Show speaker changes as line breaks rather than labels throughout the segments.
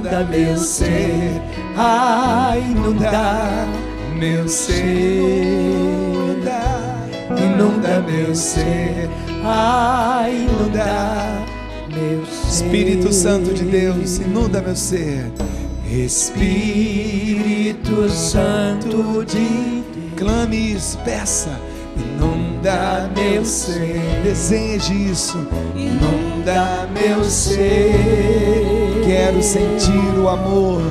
inunda meu ser, ah, inunda meu ser, inunda meu ser, ah, inunda meu ser.
Espírito Santo de Deus, inunda meu ser.
Espírito Santo de Deus,
Clame isso, peça.
inunda meu ser,
Deseje isso.
inunda meu ser.
Quero sentir o amor.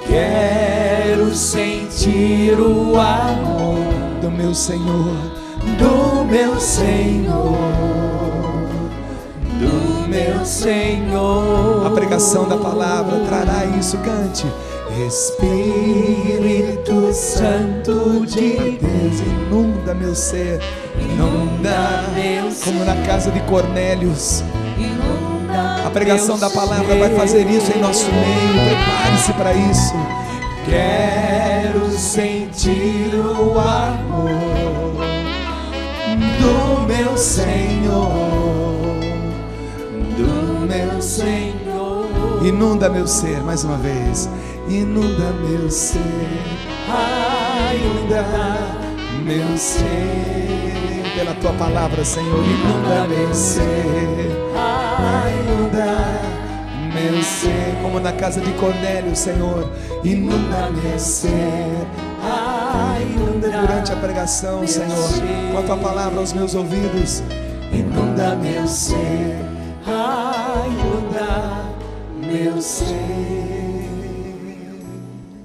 Quero sentir o amor
Do meu Senhor.
do meu Senhor, do meu Senhor.
A pregação da palavra trará isso, cante.
Espírito Santo de Deus,
Inunda meu ser.
inunda meu ser,
Como na casa de Cornélios.
inunda
A pregação
meu
da palavra
ser.
vai fazer isso em nosso meio. Prepare-se para isso.
Quero sentir o amor do meu Senhor, do meu Senhor.
Inunda meu ser, mais uma vez. Inunda meu ser.
Ah, inunda meu ser,
Pela tua palavra, Senhor.
inunda meu ser, ah, inunda meu ser,
Como na casa de Cornélio, Senhor.
inunda meu ser, ah, inunda
Durante a pregação,
meu
Senhor,
ser.
com a tua palavra aos meus ouvidos.
Inunda meu ser, ah, inunda meu ser.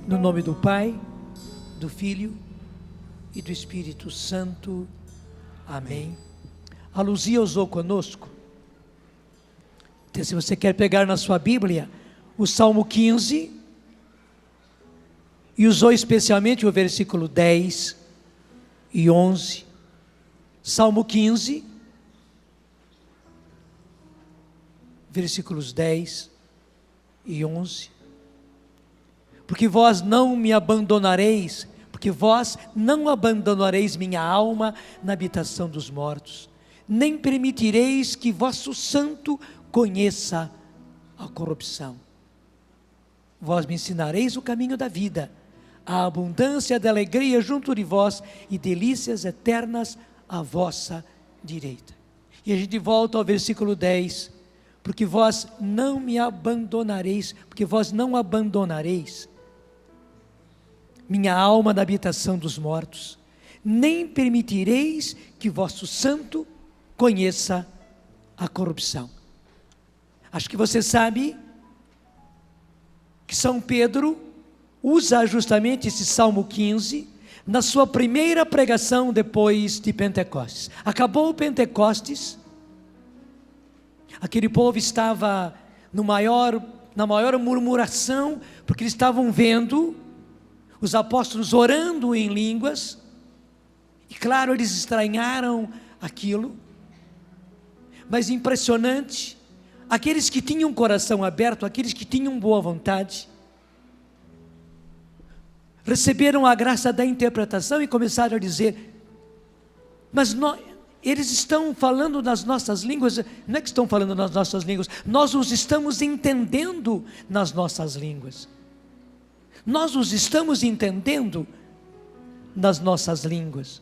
No nome do Pai, do Filho e do Espírito Santo. Amém. A Luzia usou conosco. Então, se você quer pegar na sua Bíblia o Salmo 15, e usou especialmente o versículo 10 e 11. Salmo 15, versículos 10 e 11. Porque vós não me abandonareis, porque vós não abandonareis minha alma na habitação dos mortos, nem permitireis que vosso santo conheça a corrupção. Vós me ensinareis o caminho da vida, a abundância da alegria junto de vós e delícias eternas à vossa direita. E a gente volta ao versículo 10, porque vós não me abandonareis, porque vós não abandonareis minha alma na habitação dos mortos, nem permitireis que vosso santo conheça a corrupção. Acho que você sabe que São Pedro usa justamente esse Salmo 15 na sua primeira pregação depois de Pentecostes. Acabou o Pentecostes, aquele povo estava na maior murmuração, porque eles estavam vendo os apóstolos orando em línguas, e claro, eles estranharam aquilo, mas impressionante, aqueles que tinham coração aberto, aqueles que tinham boa vontade, receberam a graça da interpretação e começaram a dizer, mas eles estão falando nas nossas línguas. Não é que estão falando nas nossas línguas, nós os estamos entendendo nas nossas línguas. Nós os estamos entendendo nas nossas línguas.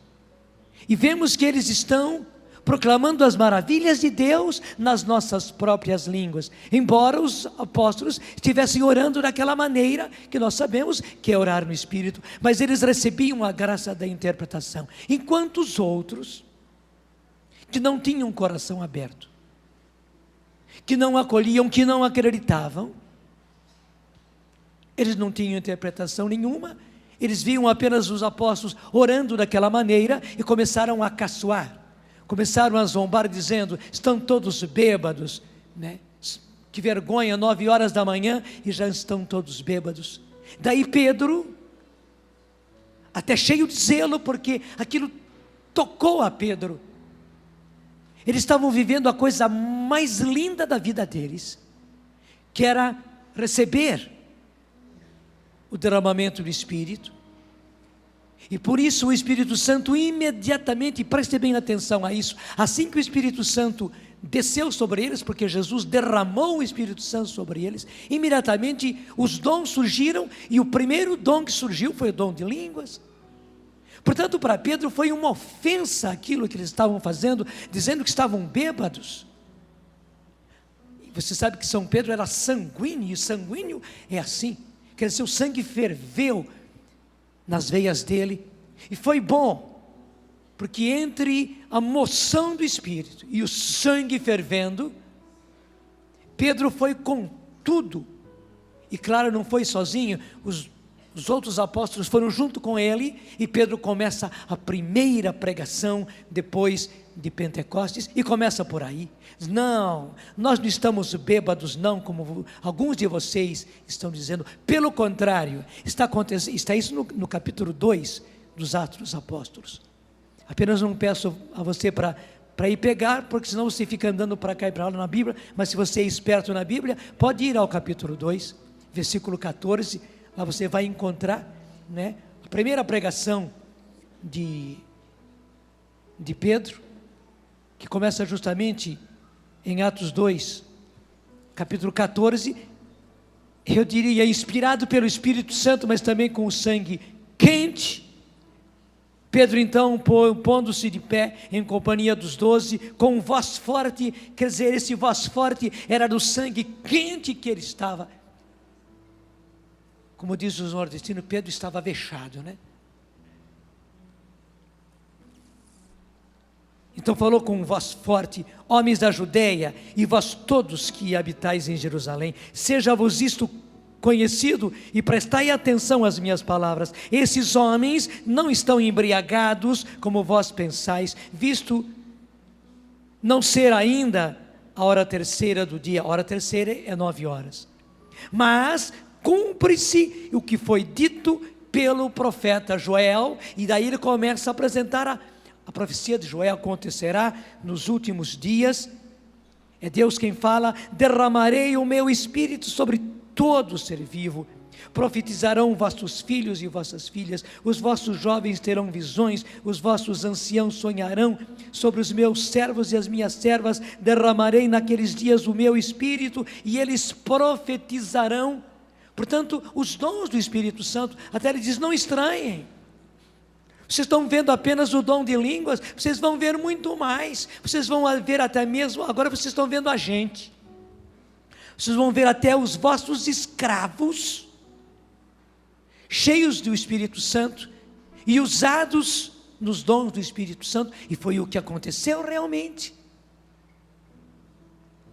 E vemos que eles estão proclamando as maravilhas de Deus nas nossas próprias línguas. Embora os apóstolos estivessem orando daquela maneira, que nós sabemos que é orar no Espírito, mas eles recebiam a graça da interpretação. Enquanto os outros, que não tinham coração aberto, que não acolhiam, que não acreditavam, eles não tinham interpretação nenhuma, eles viam apenas os apóstolos orando daquela maneira e começaram a caçoar, começaram a zombar dizendo, estão todos bêbados, né? Que vergonha, 9 horas da manhã e já estão todos bêbados. Daí Pedro, até cheio de zelo, porque aquilo tocou a Pedro, eles estavam vivendo a coisa mais linda da vida deles, que era receber o derramamento do Espírito, e por isso o Espírito Santo imediatamente, preste bem atenção a isso, assim que o Espírito Santo desceu sobre eles, porque Jesus derramou o Espírito Santo sobre eles. Imediatamente os dons surgiram, e o primeiro dom que surgiu foi o dom de línguas. Portanto, para Pedro foi uma ofensa aquilo que eles estavam fazendo, dizendo que estavam bêbados. E você sabe que São Pedro era sanguíneo, e sanguíneo é assim, quer dizer, o sangue ferveu nas veias dele, e foi bom, porque entre a moção do Espírito e o sangue fervendo, Pedro foi com tudo, e claro, não foi sozinho, os outros apóstolos foram junto com ele, e Pedro começa a primeira pregação depois de Pentecostes, e começa por aí. Não, nós não estamos bêbados não, como alguns de vocês estão dizendo, pelo contrário, está isso no capítulo 2 dos Atos dos Apóstolos. Apenas não peço a você para ir pegar, porque senão você fica andando para cá e para lá na Bíblia, mas se você é esperto na Bíblia, pode ir ao capítulo 2, versículo 14, lá você vai encontrar, né, a primeira pregação de Pedro, que começa justamente em Atos 2, capítulo 14, eu diria inspirado pelo Espírito Santo, mas também com o sangue quente. Pedro então, pondo-se de pé em companhia dos 12, com voz forte, quer dizer, esse voz forte era do sangue quente que ele estava. Como diz os nordestinos, Pedro estava vexado, né? Então falou com voz forte: homens da Judeia, e vós todos que habitais em Jerusalém, seja-vos isto conhecido, e prestai atenção às minhas palavras. Esses homens não estão embriagados, como vós pensais, visto não ser ainda a hora terceira do dia. A hora terceira é 9 horas. Mas cumpre-se o que foi dito pelo profeta Joel, e daí ele começa a apresentar a profecia de Joel. Acontecerá nos últimos dias, é Deus quem fala: derramarei o meu espírito sobre todo ser vivo, profetizarão vossos filhos e vossas filhas, os vossos jovens terão visões, os vossos anciãos sonharão. Sobre os meus servos e as minhas servas derramarei naqueles dias o meu espírito, e eles profetizarão. Portanto, os dons do Espírito Santo, até ele diz: não estranhem. Vocês estão vendo apenas o dom de línguas, vocês vão ver muito mais. Vocês vão ver até mesmo, agora vocês estão vendo a gente. Vocês vão ver até os vossos escravos, cheios do Espírito Santo, e usados nos dons do Espírito Santo, e foi o que aconteceu realmente.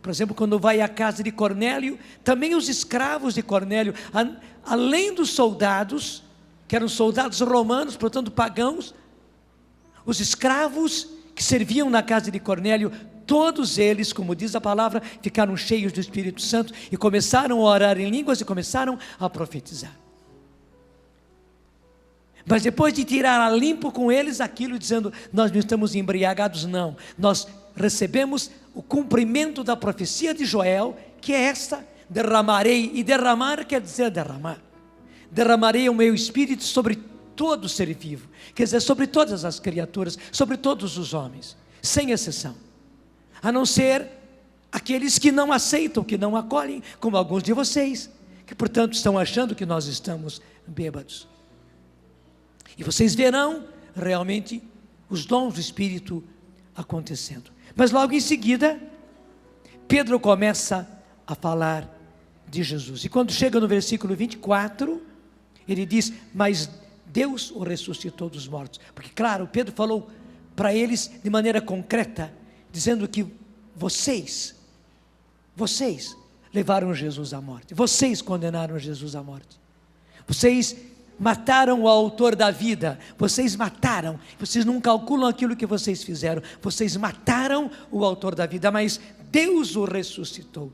Por exemplo, quando vai à casa de Cornélio, também os escravos de Cornélio, além dos soldados, que eram soldados romanos, portanto pagãos, os escravos que serviam na casa de Cornélio, todos eles, como diz a palavra, ficaram cheios do Espírito Santo, e começaram a orar em línguas, e começaram a profetizar. Mas depois de tirar a limpo com eles aquilo, dizendo: nós não estamos embriagados, não, nós recebemos o cumprimento da profecia de Joel, que é esta: derramarei, e derramar quer dizer derramar, derramarei o meu espírito sobre todo ser vivo, quer dizer, sobre todas as criaturas, sobre todos os homens, sem exceção, a não ser aqueles que não aceitam, que não acolhem, como alguns de vocês, que portanto estão achando que nós estamos bêbados. E vocês verão realmente os dons do Espírito acontecendo. Mas logo em seguida, Pedro começa a falar de Jesus. E quando chega no versículo 24, ele diz: mas Deus o ressuscitou dos mortos. Porque claro, Pedro falou para eles de maneira concreta, dizendo que vocês levaram Jesus à morte, vocês condenaram Jesus à morte, vocês mataram o autor da vida, vocês mataram, vocês não calculam aquilo que vocês fizeram, vocês mataram o autor da vida, mas Deus o ressuscitou.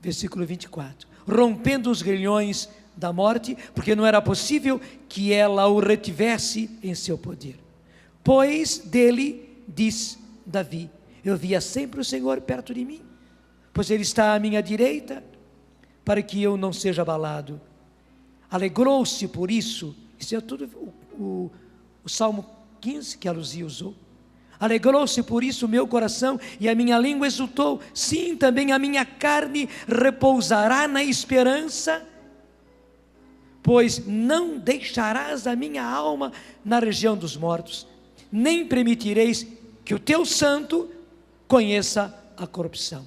Versículo 24: rompendo os grilhões da morte, porque não era possível que ela o retivesse em seu poder. Pois dele, diz Davi, eu via sempre o Senhor perto de mim, pois ele está à minha direita, para que eu não seja abalado. Alegrou-se por isso. Isso é tudo o Salmo 15 que a Luzia usou. Alegrou-se por isso o meu coração e a minha língua exultou. Sim, também a minha carne repousará na esperança, pois não deixarás a minha alma na região dos mortos, nem permitireis que o teu santo conheça a corrupção.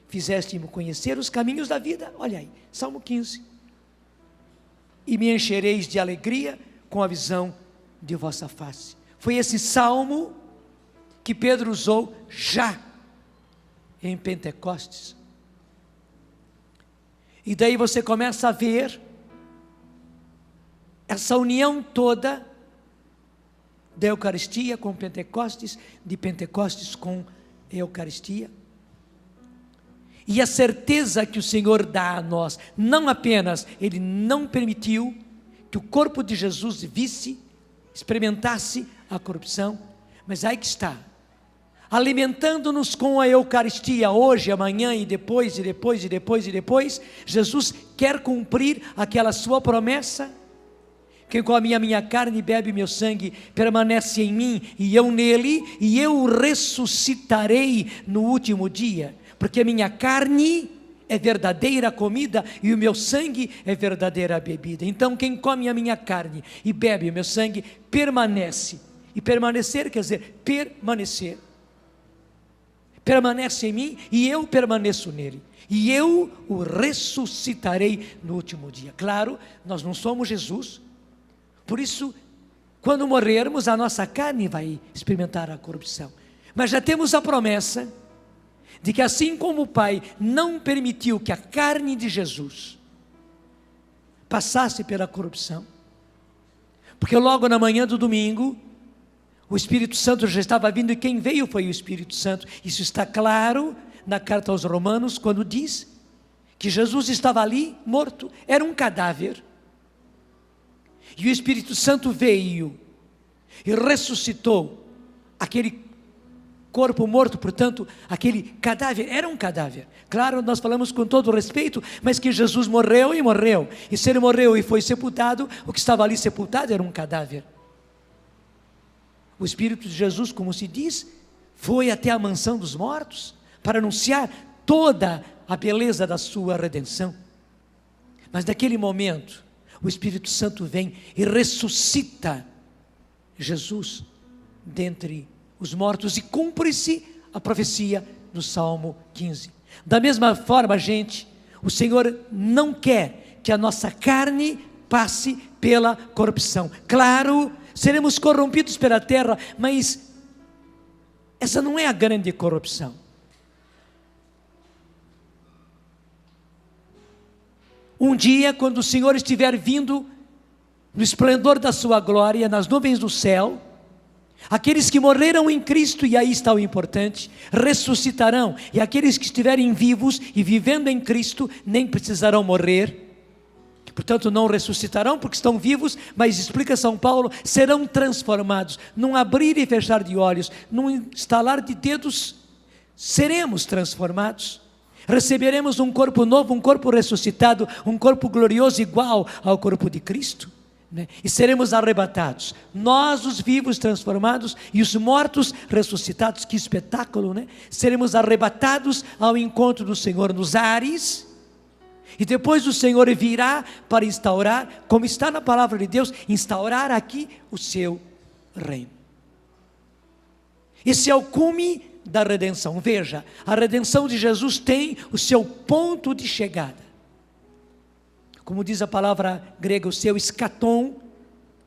Fizeste-me conhecer os caminhos da vida. Olha aí, Salmo 15. E me enchereis de alegria com a visão de vossa face. Foi esse salmo que Pedro usou já em Pentecostes. E daí você começa a ver essa união toda da Eucaristia com Pentecostes, de Pentecostes com Eucaristia. E a certeza que o Senhor dá a nós, não apenas Ele não permitiu que o corpo de Jesus visse, experimentasse a corrupção, mas aí que está, alimentando-nos com a Eucaristia, hoje, amanhã e depois, e depois, e depois, e depois. Jesus quer cumprir aquela sua promessa. Quem come a minha carne e bebe meu sangue, permanece em mim e eu nele, e eu o ressuscitarei no último dia, porque a minha carne é verdadeira comida e o meu sangue é verdadeira bebida. Então quem come a minha carne e bebe o meu sangue, permanece. E permanecer quer dizer permanecer. Permanece em mim e eu permaneço nele, e eu o ressuscitarei no último dia. Claro, nós não somos Jesus, por isso, quando morrermos, a nossa carne vai experimentar a corrupção, mas já temos a promessa de que assim como o Pai não permitiu que a carne de Jesus passasse pela corrupção, porque logo na manhã do domingo, o Espírito Santo já estava vindo, e quem veio foi o Espírito Santo. Isso está claro na carta aos Romanos, quando diz que Jesus estava ali morto, era um cadáver, e o Espírito Santo veio e ressuscitou aquele corpo morto. Portanto, aquele cadáver era um cadáver. Claro, nós falamos com todo respeito, mas que Jesus morreu, e se ele morreu e foi sepultado, o que estava ali sepultado era um cadáver. O Espírito de Jesus, como se diz, foi até a mansão dos mortos para anunciar toda a beleza da sua redenção. Mas naquele momento, o Espírito Santo vem e ressuscita Jesus dentre os mortos, e cumpre-se a profecia do Salmo 15. Da mesma forma, gente, o Senhor não quer que a nossa carne passe pela corrupção. Claro, seremos corrompidos pela terra, mas essa não é a grande corrupção. Um dia, quando o Senhor estiver vindo no esplendor da sua glória, nas nuvens do céu, aqueles que morreram em Cristo, e aí está o importante, ressuscitarão, e aqueles que estiverem vivos e vivendo em Cristo, nem precisarão morrer. Portanto, não ressuscitarão porque estão vivos, mas, explica São Paulo, serão transformados. Num abrir e fechar de olhos, num estalar de dedos, seremos transformados. Receberemos um corpo novo, um corpo ressuscitado, um corpo glorioso igual ao corpo de Cristo, né? E seremos arrebatados, nós os vivos transformados e os mortos ressuscitados. Que espetáculo, né? Seremos arrebatados ao encontro do Senhor nos ares, e depois o Senhor virá para instaurar, como está na palavra de Deus, instaurar aqui o seu reino. Esse é o cume da redenção. Veja, a redenção de Jesus tem o seu ponto de chegada, como diz a palavra grega, o seu eschaton,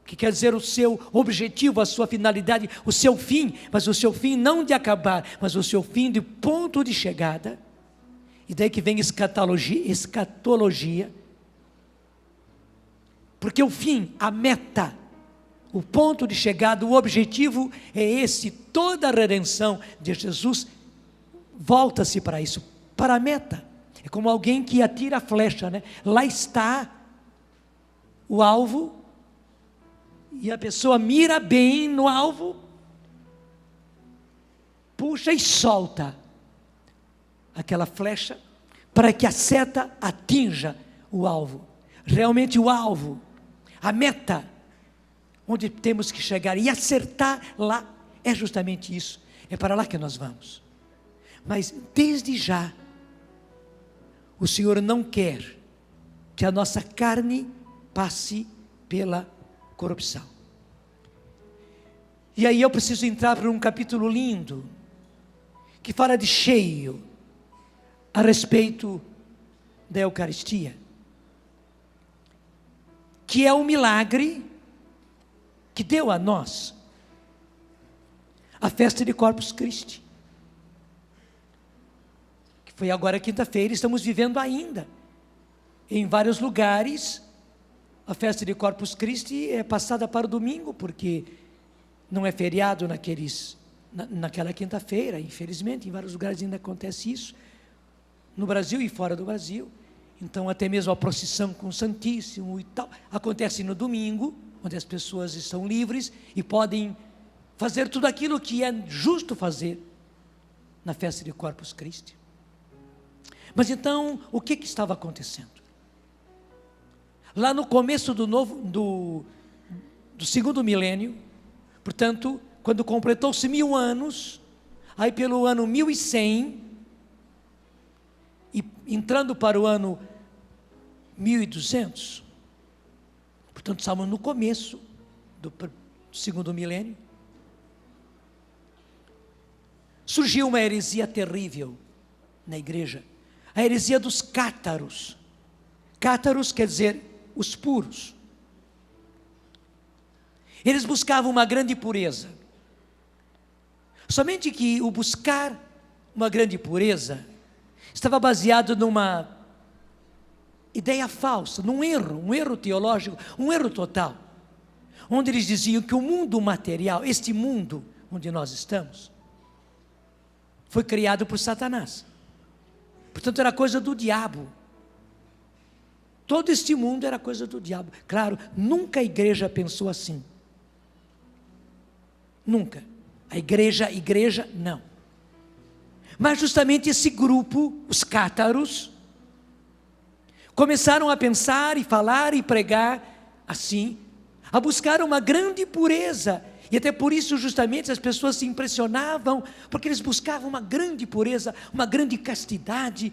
que quer dizer o seu objetivo, a sua finalidade, o seu fim, mas o seu fim não de acabar, mas o seu fim de ponto de chegada. E daí que vem escatologia, porque o fim, a meta, o ponto de chegada, o objetivo é esse. Toda a redenção de Jesus volta-se para isso, para a meta. É como alguém que atira a flecha, né? Lá está o alvo, e a pessoa mira bem no alvo, puxa e solta aquela flecha, para que a seta atinja o alvo. Realmente o alvo, a meta, onde temos que chegar e acertar lá, é justamente isso, é para lá que nós vamos. Mas desde já, o Senhor não quer que a nossa carne passe pela corrupção. E aí eu preciso entrar para um capítulo lindo, que fala de cheio, a respeito da Eucaristia, que é um milagre que deu a nós a festa de Corpus Christi, que foi agora quinta-feira. Estamos vivendo ainda em vários lugares. A festa de Corpus Christi é passada para o domingo, porque não é feriado naquela quinta-feira. Infelizmente, em vários lugares ainda acontece isso, no Brasil e fora do Brasil. Então, até mesmo a procissão com o Santíssimo e tal, acontece no domingo, onde as pessoas estão livres e podem fazer tudo aquilo que é justo fazer na festa de Corpus Christi. Mas então, o que estava acontecendo? Lá no começo do segundo milênio, portanto, quando completou-se 1000 anos, aí pelo ano 1100, e entrando para o ano 1200, portanto, estamos no começo do segundo milênio, surgiu uma heresia terrível na igreja, a heresia dos cátaros. Cátaros quer dizer os puros. Eles buscavam uma grande pureza, somente que o buscar uma grande pureza estava baseado numa ideia falsa, num erro teológico, um erro total, onde eles diziam que o mundo material, este mundo onde nós estamos, foi criado por Satanás, portanto era coisa do diabo. Todo este mundo era coisa do diabo. Claro, nunca a igreja pensou assim, nunca, a igreja não, mas justamente esse grupo, os cátaros, começaram a pensar e falar e pregar assim, a buscar uma grande pureza, e até por isso justamente as pessoas se impressionavam, porque eles buscavam uma grande pureza, uma grande castidade,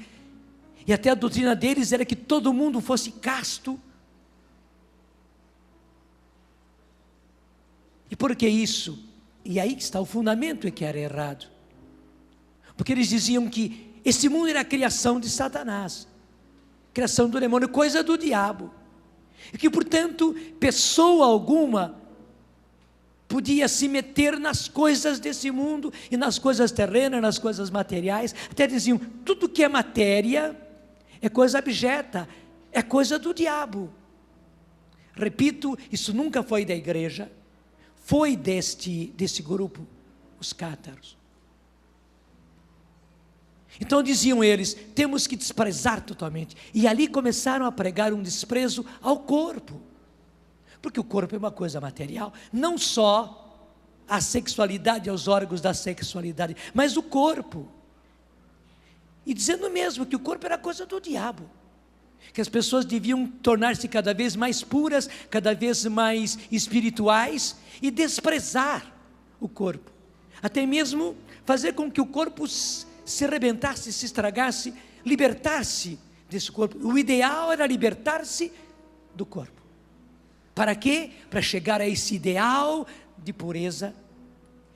e até a doutrina deles era que todo mundo fosse casto. E por que isso? E aí está o fundamento que era errado, porque eles diziam que esse mundo era a criação de Satanás, criação do demônio, coisa do diabo, e que portanto pessoa alguma podia se meter nas coisas desse mundo, e nas coisas terrenas, nas coisas materiais. Até diziam, tudo que é matéria é coisa abjeta, é coisa do diabo. Repito, isso nunca foi da igreja, foi deste grupo, os cátaros. Então diziam eles, temos que desprezar totalmente, e ali começaram a pregar um desprezo ao corpo, porque o corpo é uma coisa material, não só a sexualidade, os órgãos da sexualidade, mas o corpo, e dizendo mesmo que o corpo era coisa do diabo, que as pessoas deviam tornar-se cada vez mais puras, cada vez mais espirituais, e desprezar o corpo, até mesmo fazer com que o corpo se arrebentasse, se estragasse, libertar-se desse corpo. O ideal era libertar-se do corpo. Para quê? Para chegar a esse ideal de pureza,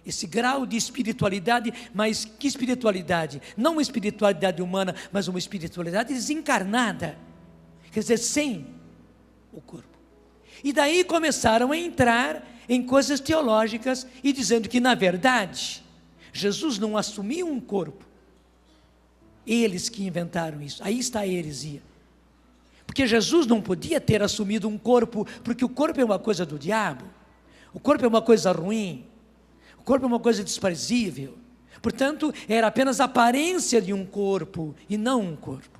esse grau de espiritualidade. Mas que espiritualidade? Não uma espiritualidade humana, mas uma espiritualidade desencarnada, quer dizer, sem o corpo. E daí começaram a entrar em coisas teológicas, e dizendo que na verdade Jesus não assumiu um corpo, eles que inventaram isso. Aí está a heresia, porque Jesus não podia ter assumido um corpo, porque o corpo é uma coisa do diabo, o corpo é uma coisa ruim, o corpo é uma coisa desprezível, portanto era apenas a aparência de um corpo e não um corpo.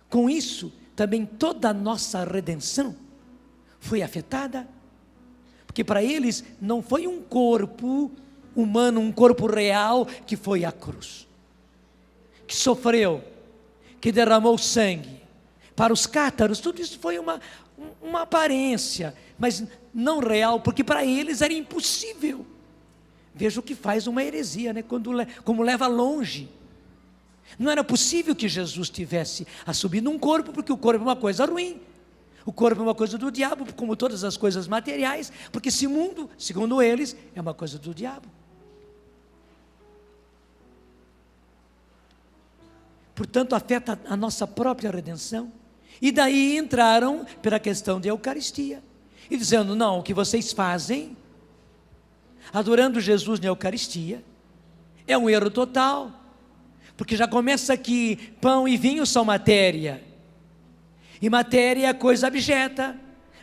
Com isso também toda a nossa redenção foi afetada, porque para eles não foi um corpo humano, um corpo real que foi à cruz, que sofreu, que derramou sangue. Para os cátaros tudo isso foi uma aparência, mas não real, porque para eles era impossível. Veja o que faz uma heresia, né? Como leva longe. Não era possível que Jesus tivesse assumido um corpo, porque o corpo é uma coisa ruim. O corpo é uma coisa do diabo, como todas as coisas materiais, porque esse mundo, segundo eles, é uma coisa do diabo. Portanto, afeta a nossa própria redenção. E daí entraram pela questão de Eucaristia. E dizendo, não, o que vocês fazem, adorando Jesus na Eucaristia, é um erro total. Porque já começa que pão e vinho são matéria. E matéria é coisa abjeta.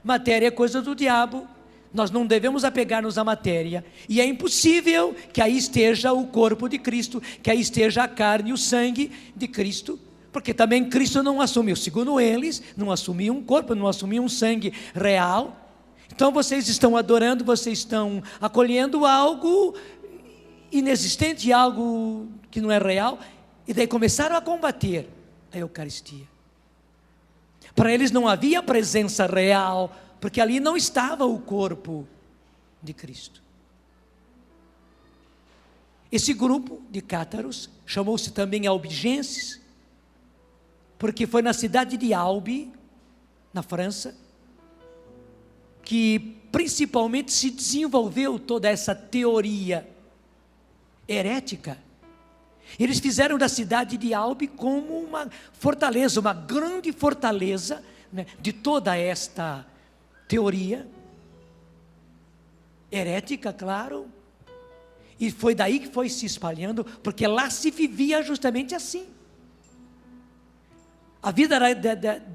Matéria é coisa do diabo. Nós não devemos apegar-nos à matéria. E é impossível que aí esteja o corpo de Cristo, que aí esteja a carne e o sangue de Cristo. Porque também Cristo não assumiu, segundo eles, não assumiu um corpo, não assumiu um sangue real. Então vocês estão adorando, vocês estão acolhendo algo inexistente, algo que não é real. E daí começaram a combater a Eucaristia. Para eles não havia presença real, porque ali não estava o corpo de Cristo. Esse grupo de cátaros chamou-se também albigenses, porque foi na cidade de Albi, na França, que principalmente se desenvolveu toda essa teoria herética. Eles fizeram da cidade de Albi como uma fortaleza, uma grande fortaleza, né, de toda esta teoria herética, claro. E foi daí que foi se espalhando, porque lá se vivia justamente assim. A vida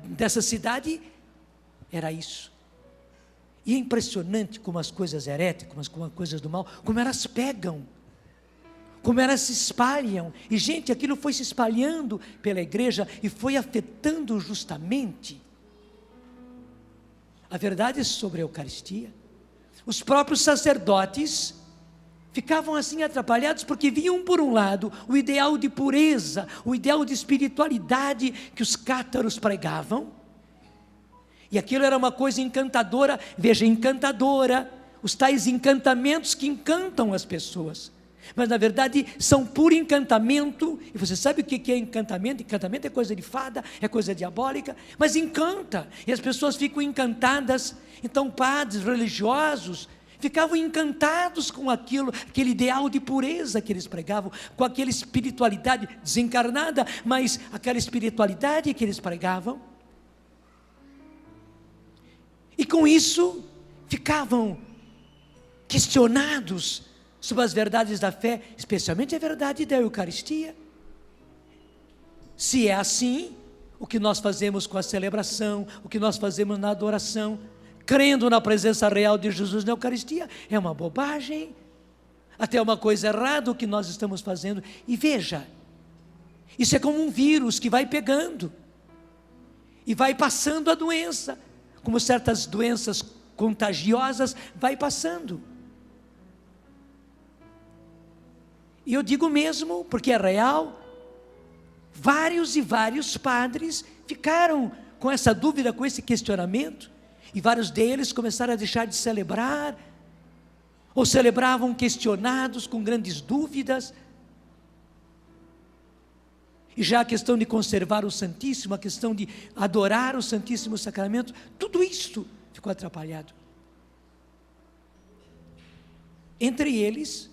dessa cidade era isso. E é impressionante como as coisas heréticas, como as coisas do mal, como elas pegam, como elas se espalham. E gente, aquilo foi se espalhando pela igreja e foi afetando justamente a verdade sobre a Eucaristia. Os próprios sacerdotes ficavam assim atrapalhados, porque viam por um lado o ideal de pureza, o ideal de espiritualidade que os cátaros pregavam, e aquilo era uma coisa encantadora. Veja, encantadora, os tais encantamentos que encantam as pessoas, mas na verdade são puro encantamento. E você sabe o que é encantamento? Encantamento é coisa de fada, é coisa diabólica, mas encanta, e as pessoas ficam encantadas. Então padres religiosos ficavam encantados com aquilo, aquele ideal de pureza que eles pregavam, com aquela espiritualidade desencarnada, mas aquela espiritualidade que eles pregavam. E com isso ficavam questionados sobre as verdades da fé, especialmente a verdade da Eucaristia. Se é assim, o que nós fazemos com a celebração, o que nós fazemos na adoração, crendo na presença real de Jesus na Eucaristia, é uma bobagem, até uma coisa errada o que nós estamos fazendo. E veja, isso é como um vírus que vai pegando e vai passando a doença, como certas doenças contagiosas vai passando. E eu digo mesmo, porque é real, vários e vários padres ficaram com essa dúvida, com esse questionamento, e vários deles começaram a deixar de celebrar, ou celebravam questionados, com grandes dúvidas. E já a questão de conservar o Santíssimo, a questão de adorar o Santíssimo Sacramento, tudo isso ficou atrapalhado. Entre eles,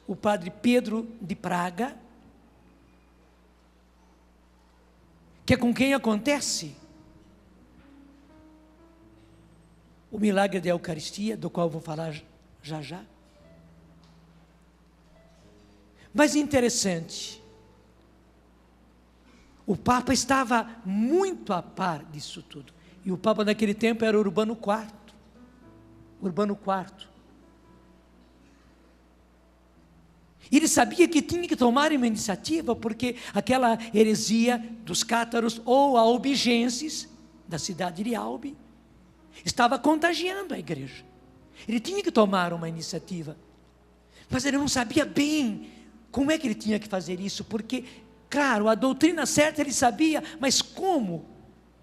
o padre Pedro de Praga, que é com quem acontece o milagre da Eucaristia, do qual eu vou falar já já. Mas interessante, o Papa estava muito a par disso tudo, e o Papa naquele tempo era Urbano IV. Ele sabia que tinha que tomar uma iniciativa, porque aquela heresia dos cátaros ou albigenses, da cidade de Albi, estava contagiando a igreja. Ele tinha que tomar uma iniciativa, mas ele não sabia bem como é que ele tinha que fazer isso, porque, claro, a doutrina certa ele sabia, mas como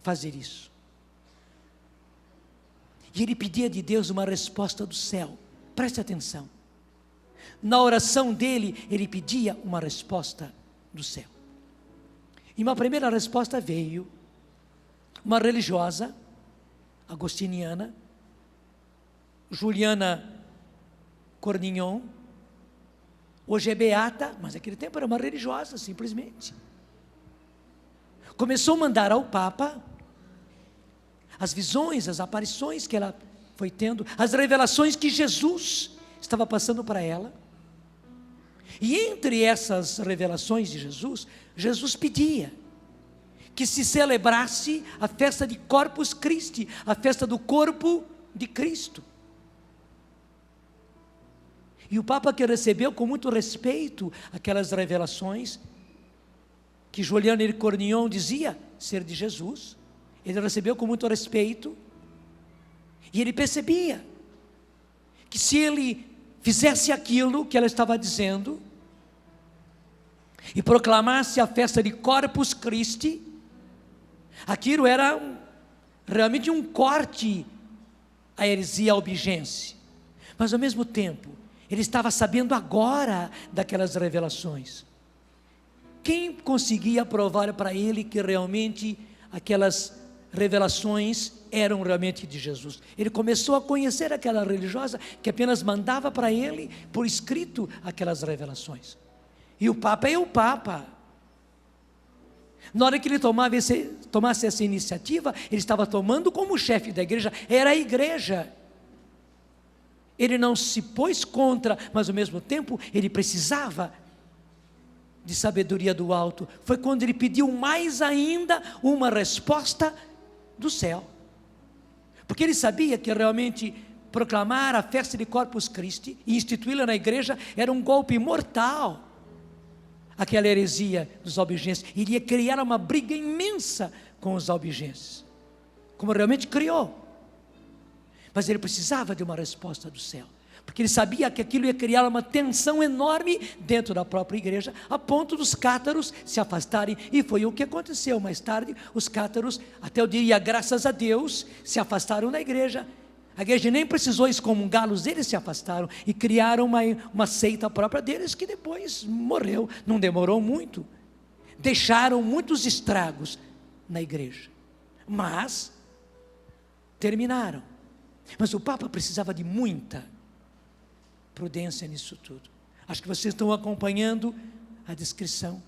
fazer isso? E ele pedia de Deus uma resposta do céu. Preste atenção. Na oração dele, ele pedia uma resposta do céu. E uma primeira resposta veio. Uma religiosa, agostiniana, Juliana Cornignon, hoje é beata, mas naquele tempo era uma religiosa, simplesmente. Começou a mandar ao Papa as visões, as aparições que ela foi tendo, as revelações que Jesus estava passando para ela. E entre essas revelações de Jesus, Jesus pedia que se celebrasse a festa de Corpus Christi, a festa do corpo de Cristo. E o Papa, que recebeu com muito respeito aquelas revelações que Juliana Cornignon dizia ser de Jesus, ele recebeu com muito respeito, e ele percebia que se ele fizesse aquilo que ela estava dizendo, e proclamasse a festa de Corpus Christi, aquilo era realmente um corte à heresia albigense. Mas ao mesmo tempo, ele estava sabendo agora daquelas revelações. Quem conseguia provar para ele que realmente aquelas revelações eram realmente de Jesus? Ele começou a conhecer aquela religiosa que apenas mandava para ele por escrito aquelas revelações. E o Papa é o Papa. Na hora que ele tomasse essa iniciativa, ele estava tomando como chefe da igreja, era a igreja. Ele não se pôs contra, mas ao mesmo tempo ele precisava de sabedoria do alto. Foi quando ele pediu mais ainda uma resposta do céu, porque ele sabia que realmente proclamar a festa de Corpus Christi e instituí-la na igreja era um golpe mortal. Aquela heresia dos albigenses iria criar uma briga imensa com os albigenses, como realmente criou. Mas ele precisava de uma resposta do céu, porque ele sabia que aquilo ia criar uma tensão enorme dentro da própria igreja, a ponto dos cátaros se afastarem, e foi o que aconteceu mais tarde. Os cátaros, até eu diria graças a Deus, se afastaram da igreja. A igreja nem precisou excomungá-los, eles se afastaram e criaram uma seita própria deles, que depois morreu, não demorou muito. Deixaram muitos estragos na igreja, mas terminaram. Mas o Papa precisava de muita prudência nisso tudo. Acho que vocês estão acompanhando a descrição.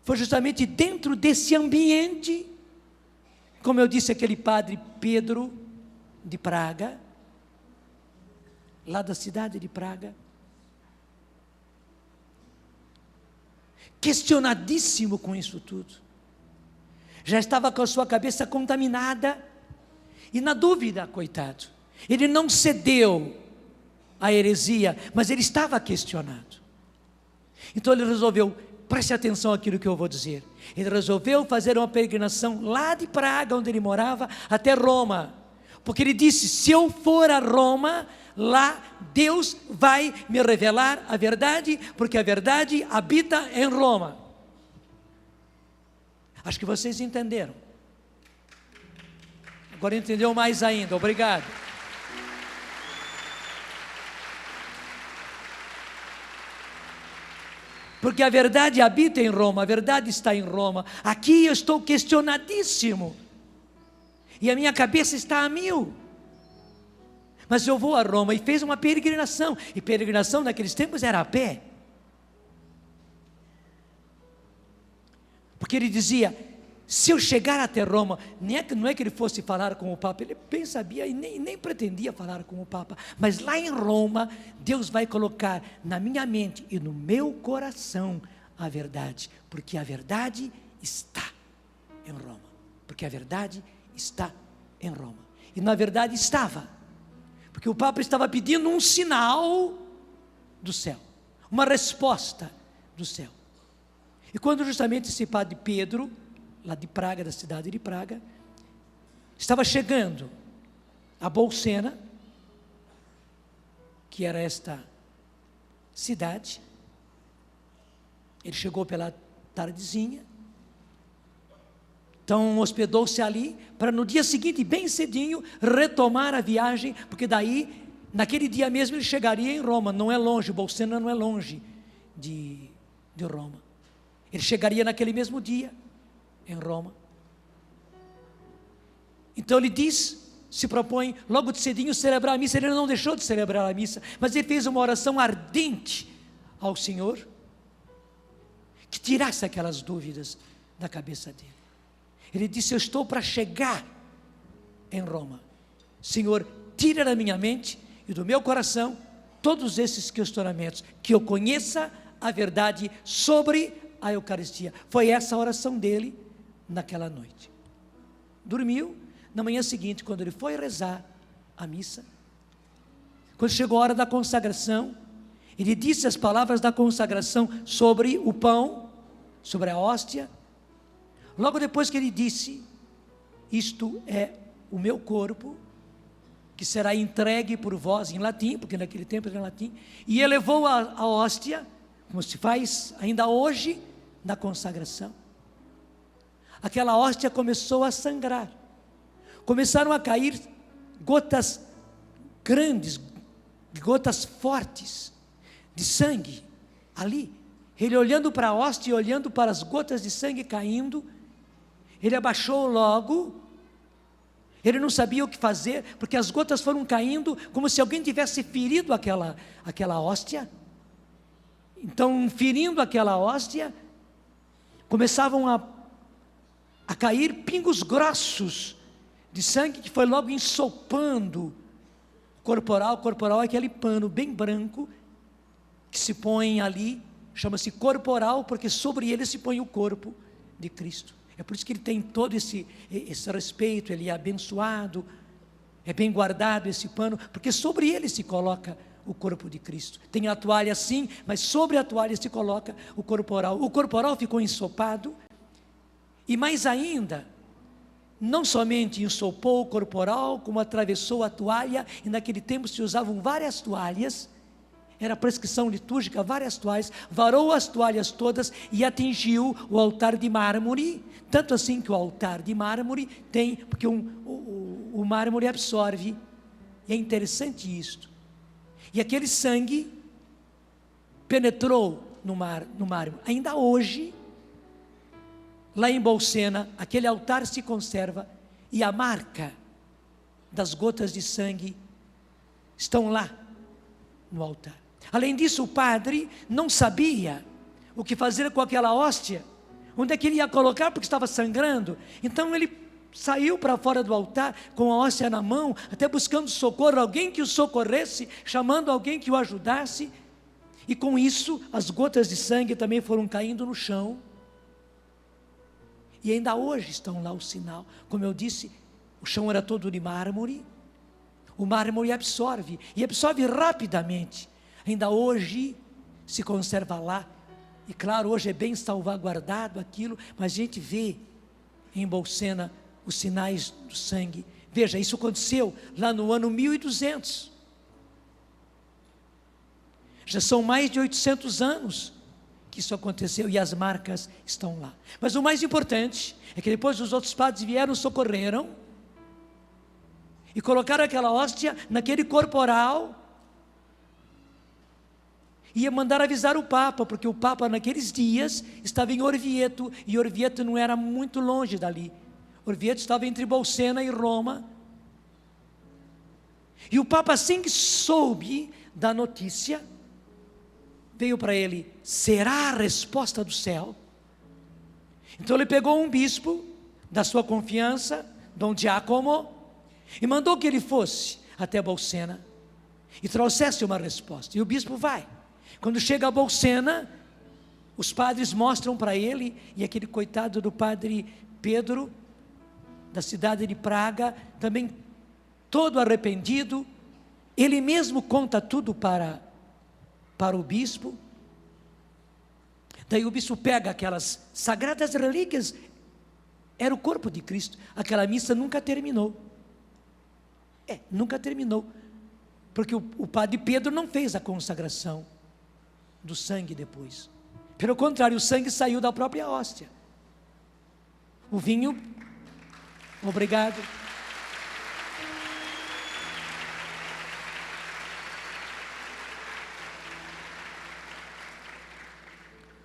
Foi justamente dentro desse ambiente, como eu disse, aquele padre Pedro de Praga, lá da cidade de Praga, questionadíssimo com isso tudo, já estava com a sua cabeça contaminada e na dúvida, coitado. Ele não cedeu à heresia, mas ele estava questionado. Então ele resolveu, preste atenção àquilo que eu vou dizer, ele resolveu fazer uma peregrinação lá de Praga, onde ele morava, até Roma, porque ele disse: se eu for a Roma, lá Deus vai me revelar a verdade, porque a verdade habita em Roma. Acho que vocês entenderam. Agora entendeu mais ainda, obrigado. Porque a verdade habita em Roma, a verdade está em Roma. Aqui eu estou questionadíssimo, e a minha cabeça está a mil. Mas eu vou a Roma, e fez uma peregrinação, e peregrinação naqueles tempos era a pé. Porque ele dizia: se eu chegar até Roma, não é que ele fosse falar com o Papa, ele bem sabia e nem pretendia falar com o Papa, mas lá em Roma, Deus vai colocar na minha mente e no meu coração a verdade, porque a verdade está em Roma, porque a verdade está em Roma. E na verdade estava, porque o Papa estava pedindo um sinal do céu, uma resposta do céu. E quando justamente esse padre Pedro, lá de Praga, da cidade de Praga, estava chegando a Bolsena, que era esta cidade, ele chegou pela tardezinha, Então hospedou-se ali, para no dia seguinte, bem cedinho, retomar a viagem, porque daí, naquele dia mesmo, ele chegaria em Roma. Não é longe, Bolsena não é longe de Roma. Ele chegaria naquele mesmo dia em Roma. Então ele se propõe logo de cedinho celebrar a missa. Ele não deixou de celebrar a missa, mas ele fez uma oração ardente ao Senhor, que tirasse aquelas dúvidas da cabeça dele. Ele disse: eu estou para chegar em Roma, Senhor, tira da minha mente e do meu coração todos esses questionamentos, que eu conheça a verdade sobre a Eucaristia. Foi essa a oração dele naquela noite. Dormiu. Na manhã seguinte, quando ele foi rezar a missa, quando chegou a hora da consagração, ele disse as palavras da consagração sobre o pão, sobre a hóstia. Logo depois que ele disse: isto é o meu corpo, que será entregue por vós, em latim, porque naquele tempo era em latim, e elevou a hóstia, como se faz ainda hoje na consagração. Aquela hóstia começou a sangrar, começaram a cair gotas grandes, gotas fortes de sangue ali. Ele olhando para a hóstia e olhando para as gotas de sangue caindo, ele abaixou logo. Ele não sabia o que fazer, porque as gotas foram caindo como se alguém tivesse ferido aquela hóstia. Então, ferindo aquela hóstia, começavam a cair pingos grossos de sangue, que foi logo ensopando o corporal. O corporal é aquele pano bem branco que se põe ali, chama-se corporal, porque sobre ele se põe o corpo de Cristo. É por isso que ele tem todo esse respeito, ele é abençoado, é bem guardado esse pano, porque sobre ele se coloca o corpo de Cristo. Tem a toalha sim, mas sobre a toalha se coloca o corporal. O corporal ficou ensopado, e mais ainda, não somente ensopou o corporal, como atravessou a toalha, e naquele tempo se usavam várias toalhas, era prescrição litúrgica, várias toalhas, varou as toalhas todas e atingiu o altar de mármore, tanto assim que o altar de mármore tem, porque o mármore absorve, e é interessante isto, e aquele sangue penetrou no mármore. Ainda hoje, lá em Bolsena, aquele altar se conserva, e a marca das gotas de sangue estão lá no altar. Além disso, o padre não sabia o que fazer com aquela hóstia, onde é que ele ia colocar, porque estava sangrando. Então ele saiu para fora do altar com a hóstia na mão, até buscando socorro, alguém que o socorresse, chamando alguém que o ajudasse, e com isso as gotas de sangue também foram caindo no chão, e ainda hoje estão lá o sinal. Como eu disse, o chão era todo de mármore, o mármore absorve, e absorve rapidamente. Ainda hoje se conserva lá, e claro, hoje é bem salvaguardado aquilo, mas a gente vê em Bolsena os sinais do sangue. Veja, isso aconteceu lá no ano 1200, já são mais de 800 anos que isso aconteceu, e as marcas estão lá. Mas o mais importante é que depois os outros padres vieram, socorreram, e colocaram aquela hóstia naquele corporal, e mandaram avisar o Papa, porque o Papa naqueles dias estava em Orvieto, e Orvieto não era muito longe dali. Orvieto estava entre Bolsena e Roma, e o Papa, assim que soube da notícia, veio para ele: será a resposta do céu? Então ele pegou um bispo da sua confiança, Dom Giacomo, e mandou que ele fosse até Bolsena e trouxesse uma resposta. E o bispo vai. Quando chega a Bolsena, os padres mostram para ele, e aquele coitado do padre Pedro, da cidade de Praga, também todo arrependido, ele mesmo conta tudo para o bispo. Daí o bispo pega aquelas sagradas relíquias, era o corpo de Cristo. Aquela missa nunca terminou. Nunca terminou, porque o padre Pedro não fez a consagração do sangue depois. Pelo contrário, o sangue saiu da própria hóstia. O vinho, obrigado.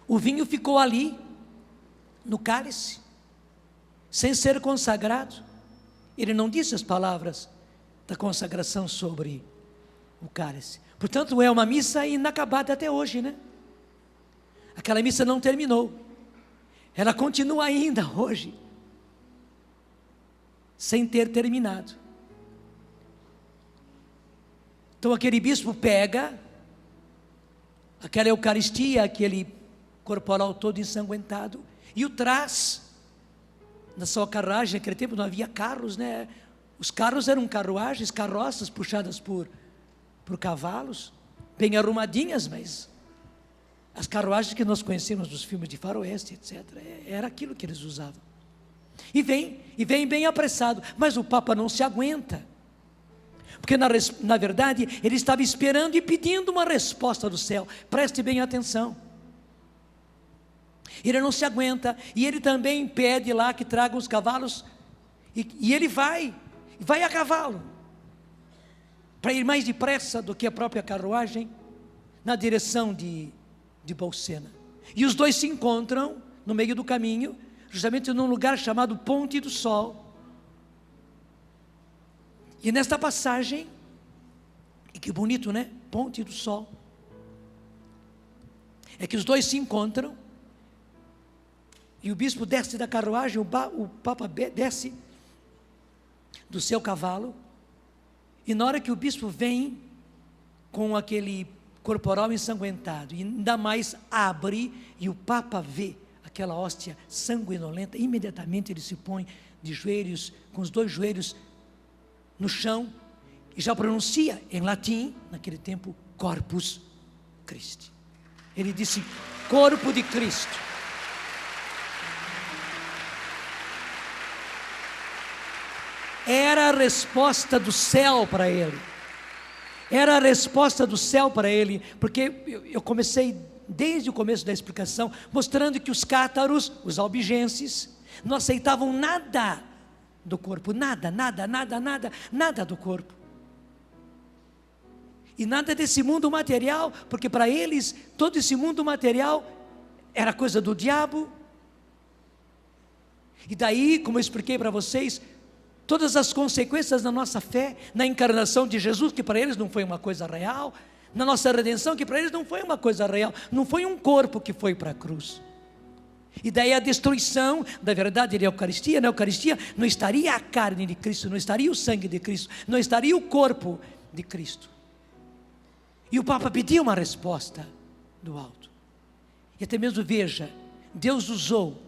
O vinho ficou ali, no cálice, sem ser consagrado. Ele não disse as palavras da consagração sobre o cálice. Portanto, é uma missa inacabada até hoje, né? Aquela missa não terminou. Ela continua ainda hoje, sem ter terminado. Então aquele bispo pega aquela Eucaristia, aquele corporal todo ensanguentado, e o traz na sua carruagem. Naquele tempo não havia carros, né? Os carros eram carruagens, carroças puxadas por cavalos, bem arrumadinhas, mas as carruagens que nós conhecemos dos filmes de faroeste, etc., era aquilo que eles usavam. E vem bem apressado, mas o Papa não se aguenta, porque na verdade ele estava esperando e pedindo uma resposta do céu. Preste bem atenção. Ele não se aguenta, e ele também pede lá que tragam os cavalos, e ele vai a cavalo, para ir mais depressa do que a própria carruagem, na direção de Bolsena. E os dois se encontram no meio do caminho, justamente num lugar chamado Ponte do Sol. E nesta passagem, e que bonito, né? Ponte do Sol. É que os dois se encontram, e o bispo desce da carruagem, o Papa desce do seu cavalo, e na hora que o bispo vem com aquele corporal ensanguentado, e ainda mais abre, e o Papa vê aquela hóstia sanguinolenta, imediatamente ele se põe de joelhos, com os dois joelhos no chão, e já pronuncia em latim, naquele tempo, Corpus Christi. Ele disse, corpo de Cristo. Era a resposta do céu para ele. Era a resposta do céu para ele, porque eu comecei desde o começo da explicação, mostrando que os cátaros, os albigenses, não aceitavam nada do corpo, nada do corpo. E nada desse mundo material, porque para eles, todo esse mundo material era coisa do diabo. E daí, como eu expliquei para vocês, todas as consequências da nossa fé, na encarnação de Jesus, que para eles não foi uma coisa real, na nossa redenção, que para eles não foi uma coisa real, não foi um corpo que foi para a cruz. E daí a destruição da verdade da Eucaristia. Na Eucaristia não estaria a carne de Cristo, não estaria o sangue de Cristo, não estaria o corpo de Cristo. E o Papa pediu uma resposta do alto. E até mesmo, veja, Deus usou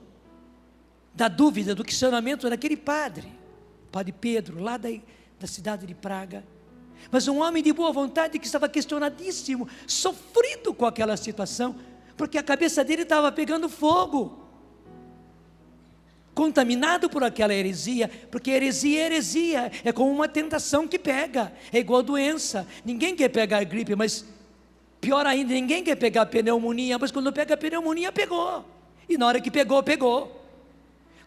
da dúvida, do questionamento daquele padre Pedro, lá da cidade de Praga, mas um homem de boa vontade que estava questionadíssimo, sofrido com aquela situação, porque a cabeça dele estava pegando fogo, contaminado por aquela heresia, porque heresia é heresia, é como uma tentação que pega, é igual doença. Ninguém quer pegar gripe, mas pior ainda, ninguém quer pegar pneumonia, mas quando pega a pneumonia, pegou, e na hora que pegou,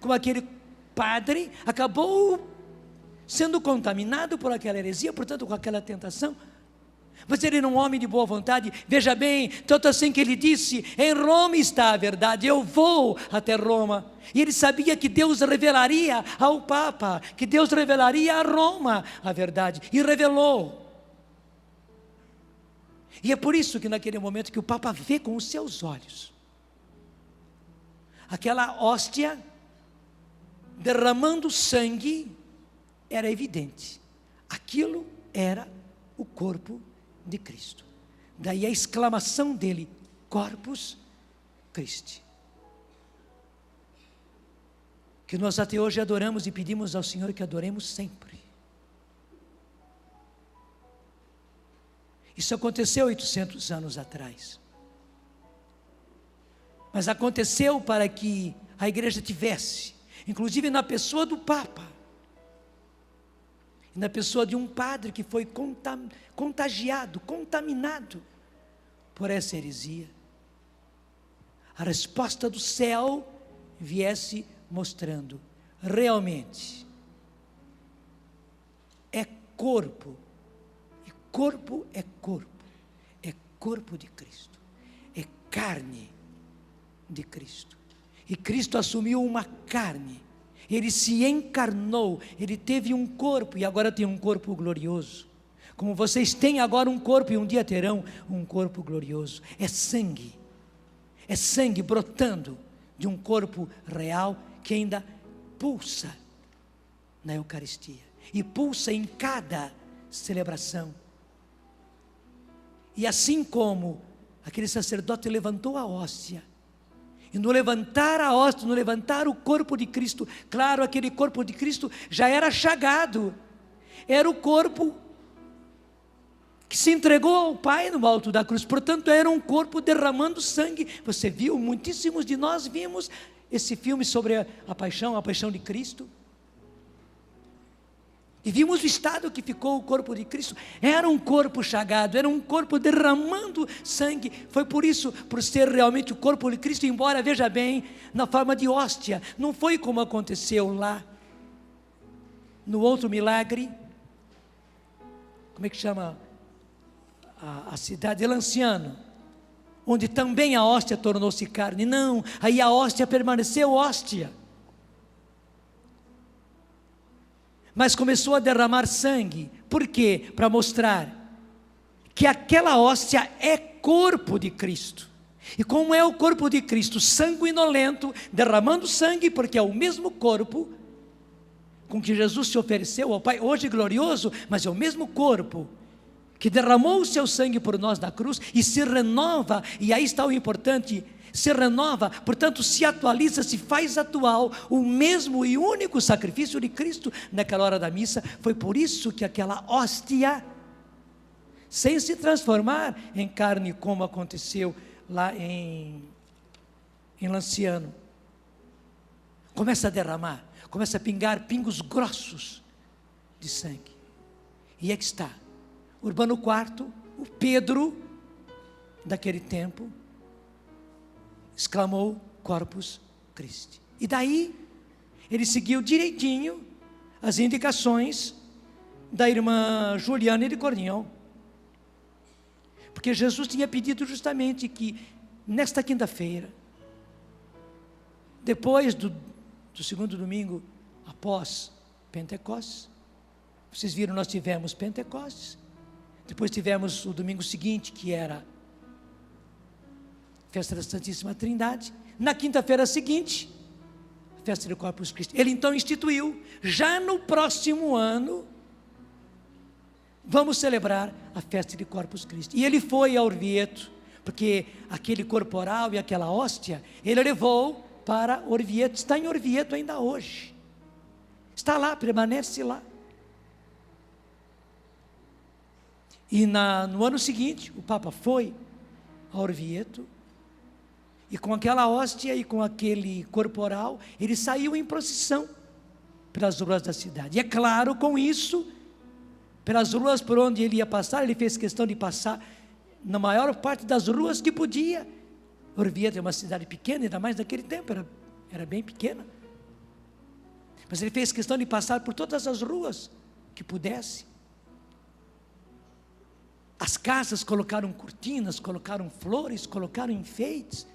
como aquele padre acabou sendo contaminado por aquela heresia, portanto com aquela tentação. Mas ele era um homem de boa vontade, veja bem, tanto assim que ele disse, em Roma está a verdade, eu vou até Roma. E ele sabia que Deus revelaria ao Papa, que Deus revelaria a Roma a verdade, e revelou. E é por isso que naquele momento que o Papa vê com os seus olhos aquela hóstia derramando sangue, era evidente, aquilo era o corpo de Cristo. Daí a exclamação dele, Corpus Christi, que nós até hoje adoramos e pedimos ao Senhor que adoremos sempre. Isso aconteceu 800 anos atrás, mas aconteceu para que a igreja tivesse, inclusive na pessoa do Papa, na pessoa de um padre que foi contagiado, contaminado por essa heresia, a resposta do céu viesse mostrando realmente é corpo, e corpo é corpo de Cristo, é carne de Cristo, e Cristo assumiu uma carne, Ele se encarnou, Ele teve um corpo, e agora tem um corpo glorioso, como vocês têm agora um corpo, e um dia terão um corpo glorioso, é sangue brotando de um corpo real, que ainda pulsa na Eucaristia, e pulsa em cada celebração, e assim como aquele sacerdote levantou a hóstia, e no levantar a hóstia, no levantar o corpo de Cristo, claro, aquele corpo de Cristo já era chagado, era o corpo que se entregou ao Pai no alto da cruz, portanto era um corpo derramando sangue. Você viu, muitíssimos de nós vimos esse filme sobre a paixão de Cristo, e vimos o estado que ficou o corpo de Cristo. Era um corpo chagado, era um corpo derramando sangue. Foi por isso, por ser realmente o corpo de Cristo, embora, veja bem, na forma de hóstia, não foi como aconteceu lá no outro milagre, como é que chama a cidade de Lanciano, onde também a hóstia tornou-se carne. Não, aí a hóstia permaneceu hóstia, mas começou a derramar sangue. Por quê? Para mostrar que aquela hóstia é corpo de Cristo. E como é o corpo de Cristo, sanguinolento, derramando sangue, porque é o mesmo corpo com que Jesus se ofereceu ao Pai, hoje glorioso, mas é o mesmo corpo que derramou o seu sangue por nós na cruz, e se renova, e aí está o importante, se renova, portanto se atualiza, se faz atual o mesmo e único sacrifício de Cristo naquela hora da missa. Foi por isso que aquela hóstia, sem se transformar em carne, como aconteceu lá em Lanciano, começa a derramar, começa a pingar pingos grossos de sangue. E é que está Urbano IV, o Pedro daquele tempo, exclamou Corpus Christi. E daí ele seguiu direitinho as indicações da irmã Juliana de Cornhão, porque Jesus tinha pedido justamente que nesta quinta-feira, depois do segundo domingo após Pentecostes, vocês viram, nós tivemos Pentecostes, depois tivemos o domingo seguinte, que era festa da Santíssima Trindade. Na quinta-feira seguinte, festa do Corpus Christi. Ele então instituiu, já no próximo ano, vamos celebrar a festa de Corpus Christi. E ele foi a Orvieto, porque aquele corporal e aquela hóstia, ele levou para Orvieto, está em Orvieto ainda hoje, está lá, permanece lá. E no ano seguinte, o Papa foi a Orvieto, e com aquela hóstia e com aquele corporal, ele saiu em procissão pelas ruas da cidade. E é claro, com isso, pelas ruas por onde ele ia passar, ele fez questão de passar na maior parte das ruas que podia. Orvieto é uma cidade pequena, ainda mais naquele tempo, era bem pequena. Mas ele fez questão de passar por todas as ruas que pudesse. As casas colocaram cortinas, colocaram flores, colocaram enfeites.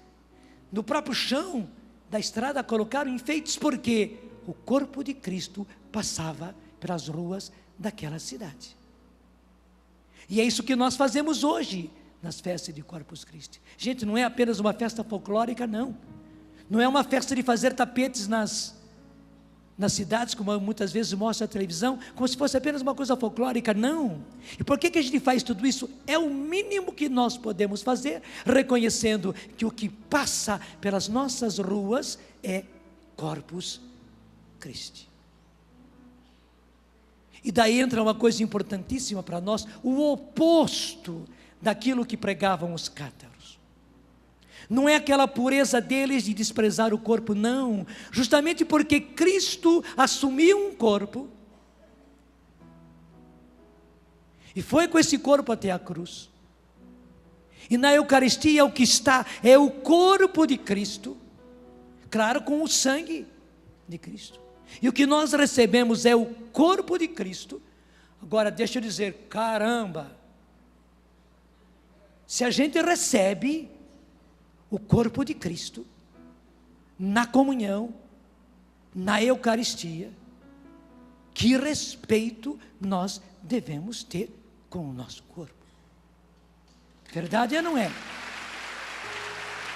No próprio chão da estrada colocaram enfeites, porque o corpo de Cristo passava pelas ruas daquela cidade. E é isso que nós fazemos hoje nas festas de Corpus Christi. Gente, não é apenas uma festa folclórica, não. Não é uma festa de fazer tapetes nas cidades, como muitas vezes mostra a televisão, como se fosse apenas uma coisa folclórica. Não. E por que a gente faz tudo isso? É o mínimo que nós podemos fazer, reconhecendo que o que passa pelas nossas ruas é Corpus Christi. E daí entra uma coisa importantíssima para nós, o oposto daquilo que pregavam os cátaros. Não é aquela pureza deles de desprezar o corpo, não. Justamente porque Cristo assumiu um corpo e foi com esse corpo até a cruz. E na Eucaristia o que está é o corpo de Cristo, claro, com o sangue de Cristo. E o que nós recebemos é o corpo de Cristo. Agora deixa eu dizer, caramba, se a gente recebe o corpo de Cristo na comunhão, na Eucaristia, que respeito nós devemos ter com o nosso corpo? Verdade ou não é?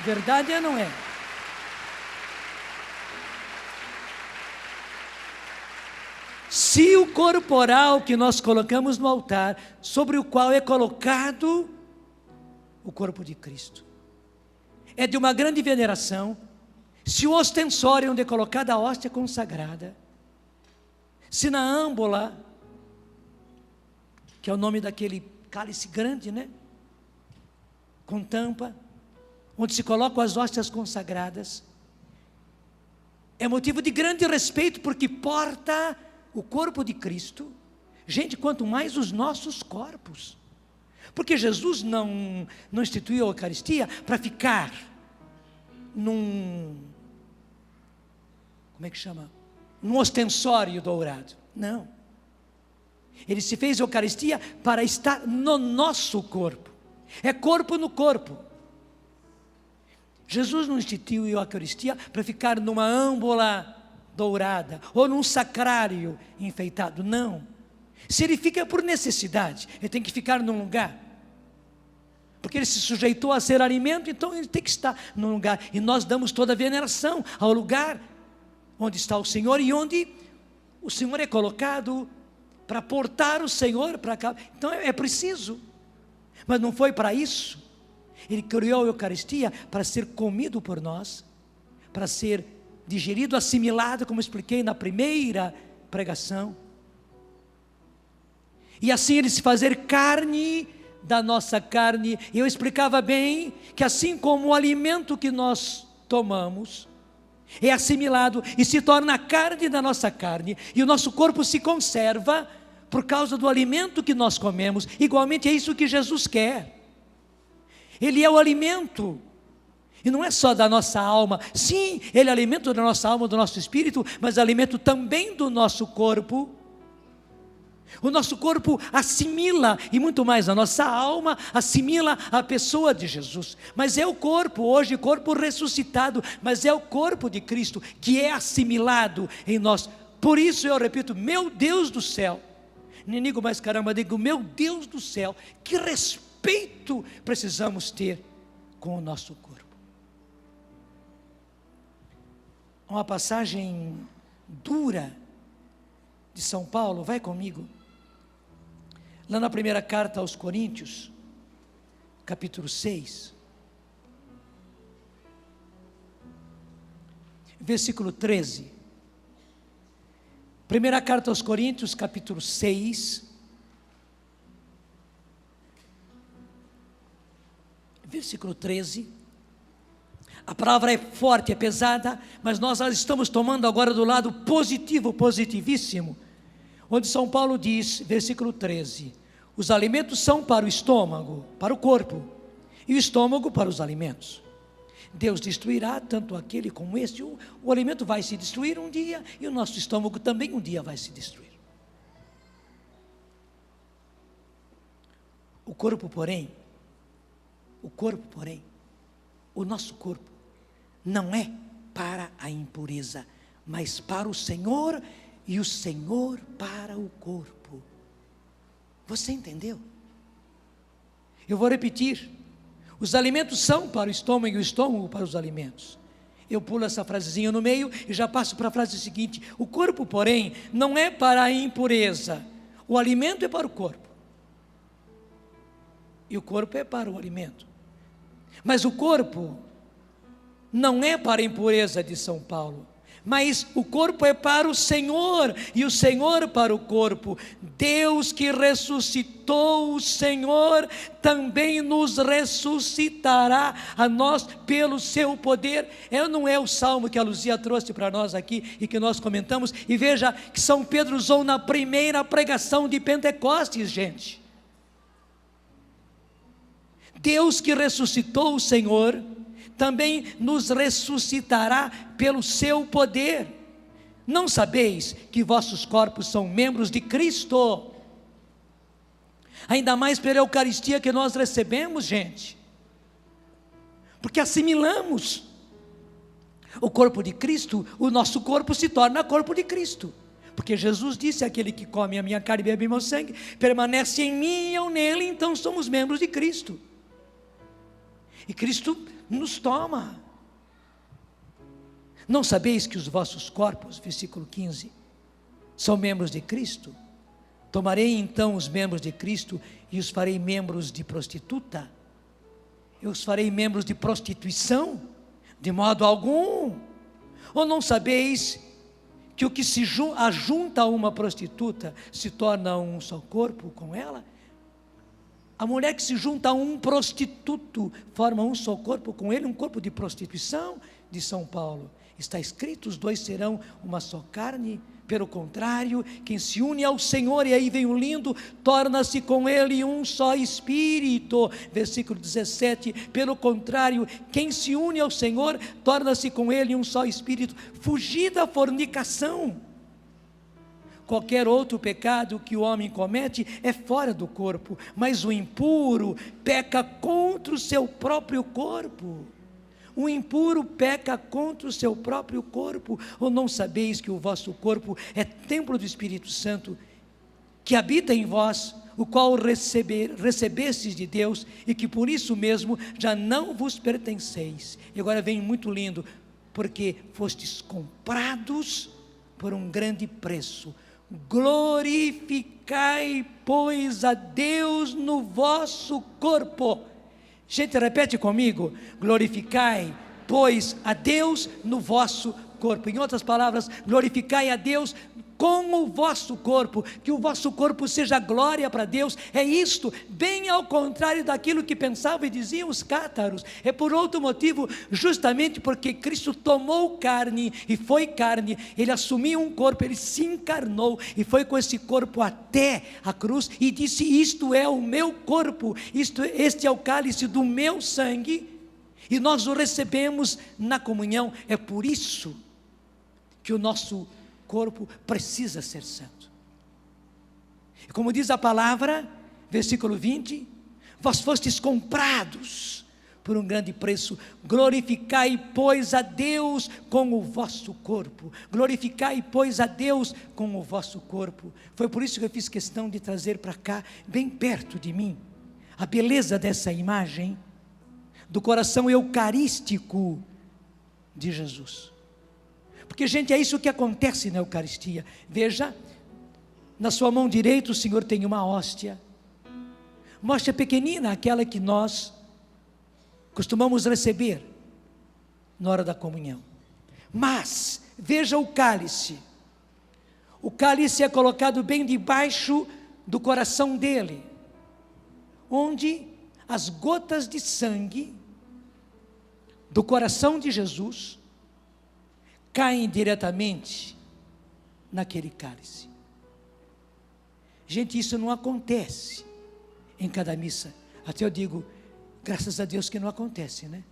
Verdade ou não é? Se o corporal que nós colocamos no altar, sobre o qual é colocado o corpo de Cristo, é de uma grande veneração, se o ostensório onde é colocada a hóstia consagrada, se na âmbola, que é o nome daquele cálice grande, né? Com tampa, onde se colocam as hóstias consagradas, é motivo de grande respeito, porque porta o corpo de Cristo. Gente, quanto mais os nossos corpos, porque Jesus não instituiu a Eucaristia para ficar num ostensório dourado, não. Ele se fez a Eucaristia para estar no nosso corpo, é corpo no corpo. Jesus não instituiu a Eucaristia para ficar numa âmbola dourada, ou num sacrário enfeitado, não. Se ele fica por necessidade, ele tem que ficar num lugar, porque ele se sujeitou a ser alimento, então ele tem que estar num lugar, e nós damos toda a veneração ao lugar onde está o Senhor, e onde o Senhor é colocado para portar o Senhor para cá. Então é preciso, mas não foi para isso. Ele criou a Eucaristia para ser comido por nós, para ser digerido, assimilado, como expliquei na primeira pregação, e assim ele se fazer carne da nossa carne. E eu explicava bem que assim como o alimento que nós tomamos é assimilado e se torna carne da nossa carne, e o nosso corpo se conserva por causa do alimento que nós comemos, igualmente é isso que Jesus quer. Ele é o alimento, e não é só da nossa alma. Sim, Ele é alimento da nossa alma, do nosso espírito, mas alimento também do nosso corpo. O nosso corpo assimila, e muito mais a nossa alma assimila a pessoa de Jesus. Mas é o corpo, hoje corpo ressuscitado, mas é o corpo de Cristo que é assimilado em nós. Por isso eu repito, meu Deus do céu, nem digo mais caramba, digo meu Deus do céu, que respeito precisamos ter com o nosso corpo. Uma passagem dura de São Paulo, vai comigo, lá na primeira carta aos Coríntios, capítulo 6, versículo 13. Primeira carta aos Coríntios, capítulo 6, versículo 13. A palavra é forte, é pesada, mas nós estamos tomando agora do lado positivo, positivíssimo, onde São Paulo diz, versículo 13: os alimentos são para o estômago, para o corpo, e o estômago para os alimentos. Deus destruirá tanto aquele como este. O alimento vai se destruir um dia, e o nosso estômago também um dia vai se destruir. O corpo, porém, o nosso corpo não é para a impureza, mas para o Senhor, e o Senhor para o corpo. Você entendeu? Eu vou repetir: os alimentos são para o estômago, e o estômago para os alimentos. Eu pulo essa frasezinha no meio e já passo para a frase seguinte: o corpo, porém, não é para a impureza, o alimento é para o corpo, e o corpo é para o alimento. Mas o corpo não é para a impureza de São Paulo, mas o corpo é para o Senhor, e o Senhor para o corpo. Deus que ressuscitou o Senhor, também nos ressuscitará a nós pelo seu poder. Não é o salmo que a Luzia trouxe para nós aqui, e que nós comentamos, e veja que São Pedro usou na primeira pregação de Pentecostes, gente. Deus que ressuscitou o Senhor, também nos ressuscitará pelo seu poder. Não sabeis que vossos corpos são membros de Cristo? Ainda mais pela Eucaristia que nós recebemos, gente, porque assimilamos o corpo de Cristo, o nosso corpo se torna corpo de Cristo, porque Jesus disse: aquele que come a minha carne e bebe meu sangue, permanece em mim e eu nele. Então somos membros de Cristo, e Cristo nos toma. Não sabeis que os vossos corpos, versículo 15, são membros de Cristo? Tomarei então os membros de Cristo e os farei membros de prostituta? Eu os farei membros de prostituição? De modo algum. Ou não sabeis que o que se ajunta a uma prostituta se torna um só corpo com ela? A mulher que se junta a um prostituto forma um só corpo com ele, um corpo de prostituição, de São Paulo. Está escrito: os dois serão uma só carne. Pelo contrário, quem se une ao Senhor, e aí vem o lindo, torna-se com Ele um só espírito. Versículo 17, pelo contrário, quem se une ao Senhor, torna-se com Ele um só espírito. Fugir da fornicação. Qualquer outro pecado que o homem comete é fora do corpo, mas o impuro peca contra o seu próprio corpo. O impuro peca contra o seu próprio corpo. Ou não sabeis que o vosso corpo é templo do Espírito Santo, que habita em vós, o qual recebestes de Deus, e que por isso mesmo já não vos pertenceis? E agora vem muito lindo: porque fostes comprados por um grande preço. Glorificai, pois, a Deus no vosso corpo. Gente, repete comigo: glorificai, pois, a Deus no vosso corpo. Em outras palavras, glorificai a Deus com o vosso corpo, que o vosso corpo seja glória para Deus. É isto, bem ao contrário daquilo que pensavam e diziam os cátaros. É por outro motivo, justamente porque Cristo tomou carne e foi carne, Ele assumiu um corpo, Ele se encarnou e foi com esse corpo até a cruz e disse: isto é o meu corpo, este é o cálice do meu sangue, e nós o recebemos na comunhão. É por isso que o nosso corpo precisa ser santo. E como diz a palavra, versículo 20: vós fostes comprados por um grande preço. Glorificai, pois, a Deus com o vosso corpo. Glorificai, pois, a Deus com o vosso corpo. Foi por isso que eu fiz questão de trazer para cá, bem perto de mim, a beleza dessa imagem do coração eucarístico de Jesus. Porque, gente, é isso que acontece na Eucaristia. Veja, na sua mão direita o Senhor tem uma hóstia pequenina, aquela que nós costumamos receber na hora da comunhão. Mas, veja o cálice. O cálice é colocado bem debaixo do coração dele, onde as gotas de sangue do coração de Jesus caem diretamente naquele cálice. Gente, isso não acontece em cada missa. Até eu digo, graças a Deus que não acontece, né?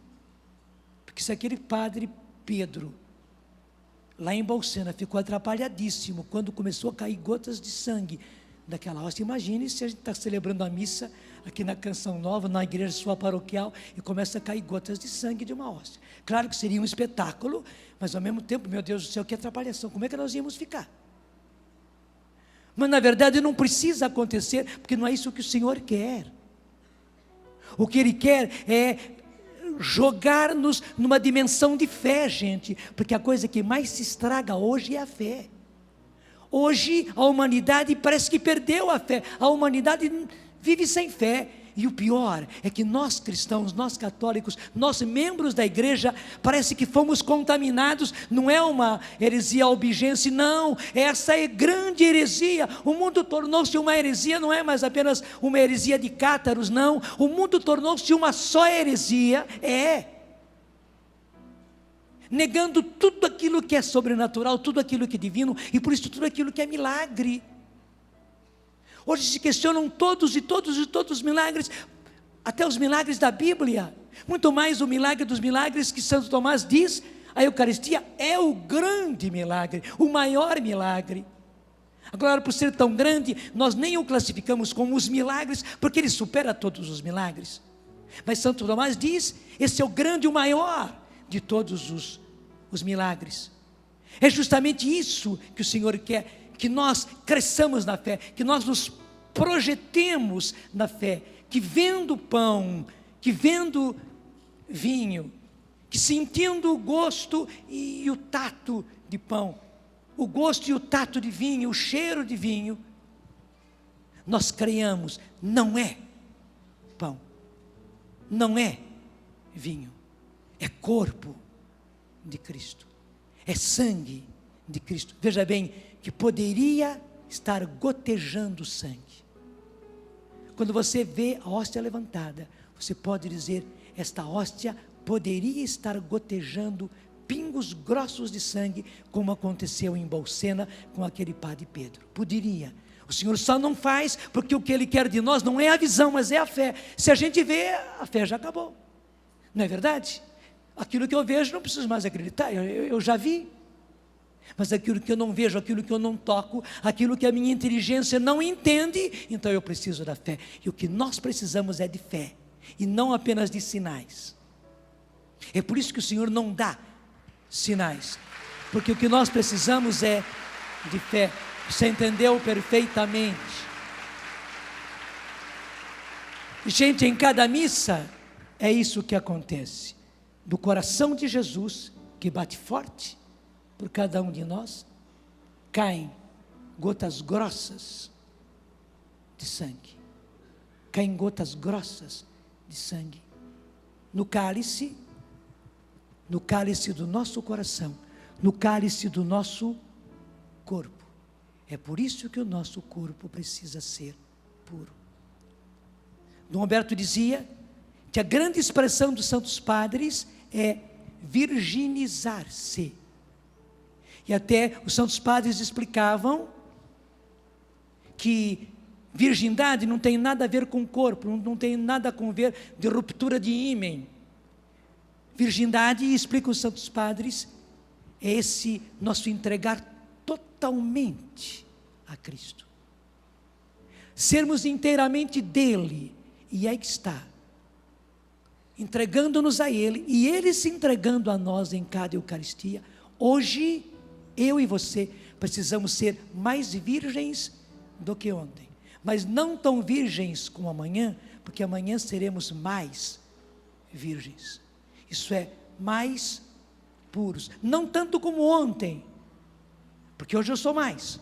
Porque se aquele padre Pedro, lá em Bolsena, ficou atrapalhadíssimo quando começou a cair gotas de sangue daquela hóstia. Imagine se a gente está celebrando a missa aqui na Canção Nova, na igreja sua paroquial, e começa a cair gotas de sangue de uma hóstia. Claro que seria um espetáculo, mas ao mesmo tempo, meu Deus do céu, que atrapalhação, como é que nós íamos ficar? Mas na verdade não precisa acontecer, porque não é isso que o Senhor quer. O que Ele quer é jogar-nos numa dimensão de fé, gente, porque a coisa que mais se estraga hoje é a fé. Hoje a humanidade parece que perdeu a fé, a humanidade vive sem fé. E o pior é que nós cristãos, nós católicos, nós membros da igreja, parece que fomos contaminados. Não é uma heresia albigense, não, essa é grande heresia. O mundo tornou-se uma heresia, não é mais apenas uma heresia de cátaros, não. O mundo tornou-se uma só heresia, negando tudo aquilo que é sobrenatural, tudo aquilo que é divino, e por isso tudo aquilo que é milagre. Hoje se questionam todos os milagres, até os milagres da Bíblia, muito mais o milagre dos milagres que Santo Tomás diz, a Eucaristia é o grande milagre, o maior milagre. Agora, por ser tão grande, nós nem o classificamos como os milagres, porque ele supera todos os milagres. Mas Santo Tomás diz, esse é o grande, o maior de todos os milagres. É justamente isso que o Senhor quer, que nós cresçamos na fé, que nós nos projetemos na fé, que vendo pão, que vendo vinho, que sentindo o gosto e o tato de pão, o gosto e o tato de vinho, o cheiro de vinho, nós creiamos, não é pão, não é vinho, é corpo de Cristo, é sangue de Cristo. Veja bem, que poderia estar gotejando sangue. Quando você vê a hóstia levantada, você pode dizer, esta hóstia poderia estar gotejando pingos grossos de sangue, como aconteceu em Bolsena com aquele padre Pedro. Poderia. O Senhor só não faz, porque o que Ele quer de nós não é a visão, mas é a fé. Se a gente vê, a fé já acabou. Não é verdade? Aquilo que eu vejo, não preciso mais acreditar, eu já vi. Mas aquilo que eu não vejo, aquilo que eu não toco, aquilo que a minha inteligência não entende, então eu preciso da fé. E o que nós precisamos é de fé, e não apenas de sinais. É por isso que o Senhor não dá sinais, porque o que nós precisamos é de fé. Você entendeu perfeitamente? Gente, em cada missa é isso que acontece. Do coração de Jesus, que bate forte por cada um de nós, caem gotas grossas de sangue. Caem gotas grossas de sangue no cálice do nosso coração, no cálice do nosso corpo. É por isso que o nosso corpo precisa ser puro. Dom Humberto dizia que a grande expressão dos santos padres é virginizar-se. E até os santos padres explicavam que virgindade não tem nada a ver com corpo, não tem nada a ver de ruptura de ímen. Virgindade, explicam os santos padres, é esse nosso entregar totalmente a Cristo. Sermos inteiramente dele, e aí que está. Entregando-nos a Ele, e Ele se entregando a nós em cada Eucaristia. Hoje, eu e você precisamos ser mais virgens do que ontem, mas não tão virgens como amanhã, porque amanhã seremos mais virgens, isso é, mais puros, não tanto como ontem, porque hoje eu sou mais,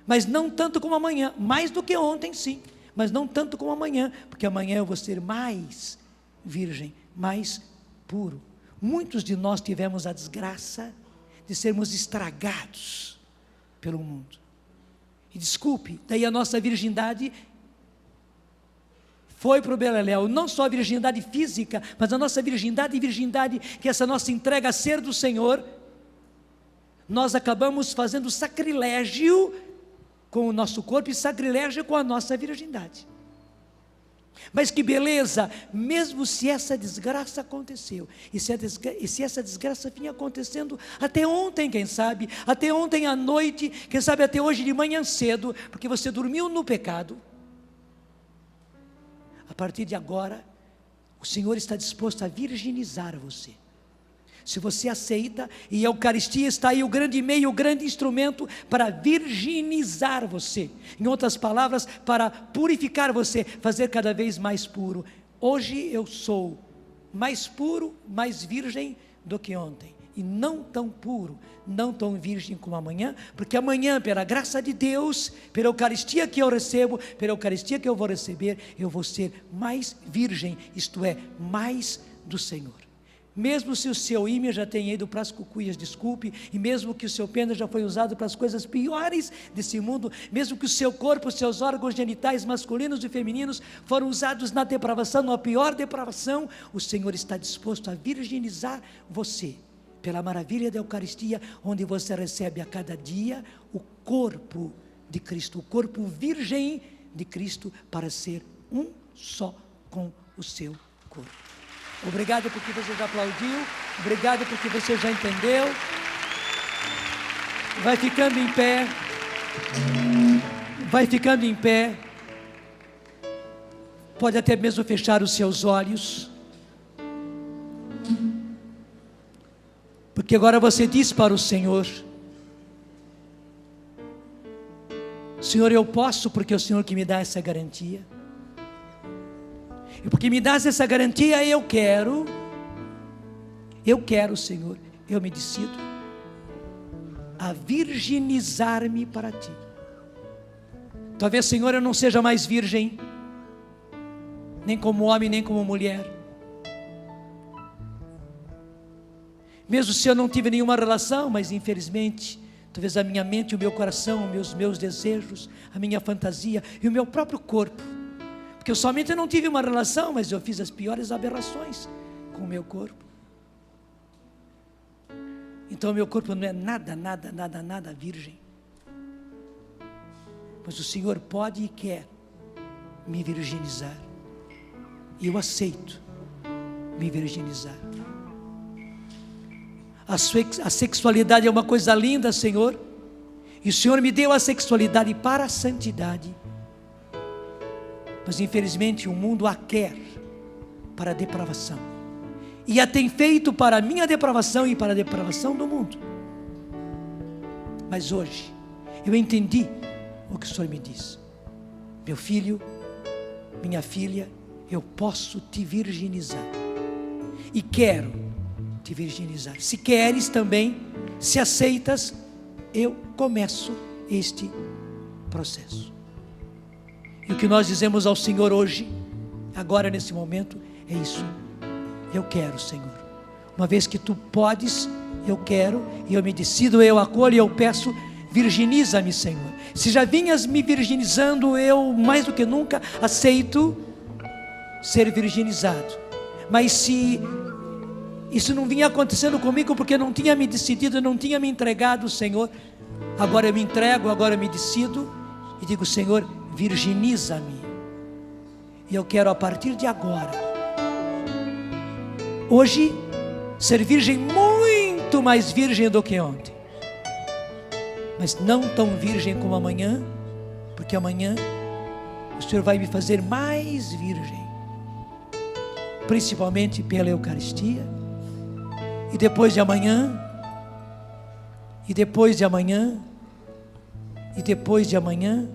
mas não tanto como amanhã, mais do que ontem sim, mas não tanto como amanhã, porque amanhã eu vou ser mais virgem, mais puro. Muitos de nós tivemos a desgraça de sermos estragados pelo mundo, e desculpe, daí a nossa virgindade foi para o beleléu, não só a virgindade física, mas a nossa virgindade, que essa nossa entrega a ser do Senhor, nós acabamos fazendo sacrilégio com o nosso corpo e sacrilégio com a nossa virgindade. Mas que beleza, mesmo se essa desgraça aconteceu, e se essa desgraça vinha acontecendo até ontem, quem sabe, até ontem à noite, quem sabe até hoje de manhã cedo, porque você dormiu no pecado, a partir de agora, o Senhor está disposto a virginizar você. Se você aceita, e a Eucaristia está aí o grande meio, o grande instrumento para virginizar você. Em outras palavras, para purificar você, fazer cada vez mais puro. Hoje eu sou mais puro, mais virgem do que ontem. E não tão puro, não tão virgem como amanhã, porque amanhã, pela graça de Deus, pela Eucaristia que eu recebo, pela Eucaristia que eu vou receber, eu vou ser mais virgem, isto é, mais do Senhor. Mesmo se o seu ímã já tenha ido para as cucuias, desculpe, e mesmo que o seu pênis já foi usado para as coisas piores desse mundo, mesmo que o seu corpo, os seus órgãos genitais masculinos e femininos foram usados na depravação, na pior depravação, o Senhor está disposto a virginizar você, pela maravilha da Eucaristia, onde você recebe a cada dia o corpo de Cristo, o corpo virgem de Cristo, para ser um só com o seu corpo. Obrigado porque você já aplaudiu. Obrigado porque você já entendeu. Vai ficando em pé. Vai ficando em pé. Pode até mesmo fechar os seus olhos. Porque agora você diz para o Senhor: Senhor, eu posso, porque é o Senhor que me dá essa garantia. E porque me dás essa garantia, eu quero, Senhor, eu me decido a virginizar-me para Ti. Talvez, Senhor, eu não seja mais virgem, nem como homem, nem como mulher. Mesmo se eu não tive nenhuma relação, mas infelizmente, talvez a minha mente, o meu coração, os meus desejos, a minha fantasia e o meu próprio corpo, porque eu somente não tive uma relação, mas eu fiz as piores aberrações com o meu corpo. Então o meu corpo não é nada virgem. Mas o Senhor pode e quer me virginizar. E eu aceito me virginizar. A sexualidade é uma coisa linda, Senhor. E o Senhor me deu a sexualidade para a santidade. Mas infelizmente o mundo a quer para a depravação. E a tem feito para a minha depravação e para a depravação do mundo. Mas hoje eu entendi o que o Senhor me diz. Meu filho, minha filha, eu posso te virginizar. E quero te virginizar. Se queres também, se aceitas, eu começo este processo. E o que nós dizemos ao Senhor hoje, agora nesse momento, é isso. Eu quero, Senhor. Uma vez que Tu podes, eu quero, e eu me decido, eu acolho e eu peço, virginiza-me, Senhor. Se já vinhas me virginizando, eu mais do que nunca aceito ser virginizado. Mas se isso não vinha acontecendo comigo, porque eu não tinha me decidido, eu não tinha me entregado, Senhor, agora eu me entrego, agora eu me decido, e digo, Senhor, virginiza-me. E eu quero a partir de agora, hoje, ser virgem muito mais virgem do que ontem. Mas não tão virgem como amanhã, porque amanhã o Senhor vai me fazer mais virgem. Principalmente pela Eucaristia. E depois de amanhã, e depois de amanhã, e depois de amanhã,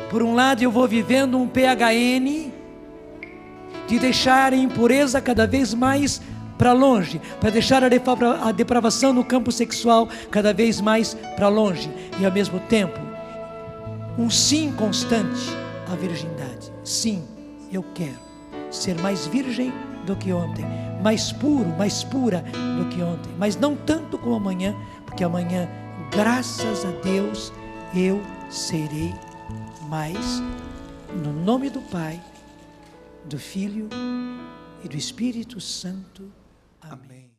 por um lado eu vou vivendo um PHN de deixar a impureza cada vez mais para longe, para deixar a depravação no campo sexual cada vez mais para longe, e ao mesmo tempo um sim constante à virgindade. Sim, eu quero ser mais virgem do que ontem, mais puro, mais pura do que ontem, mas não tanto como amanhã, porque amanhã, graças a Deus, eu serei mais, no nome do Pai, do Filho e do Espírito Santo. Amém.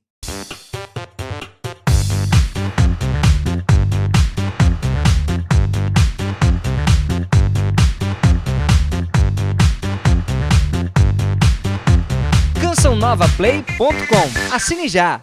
CançãoNovaPlay.com. Assine já!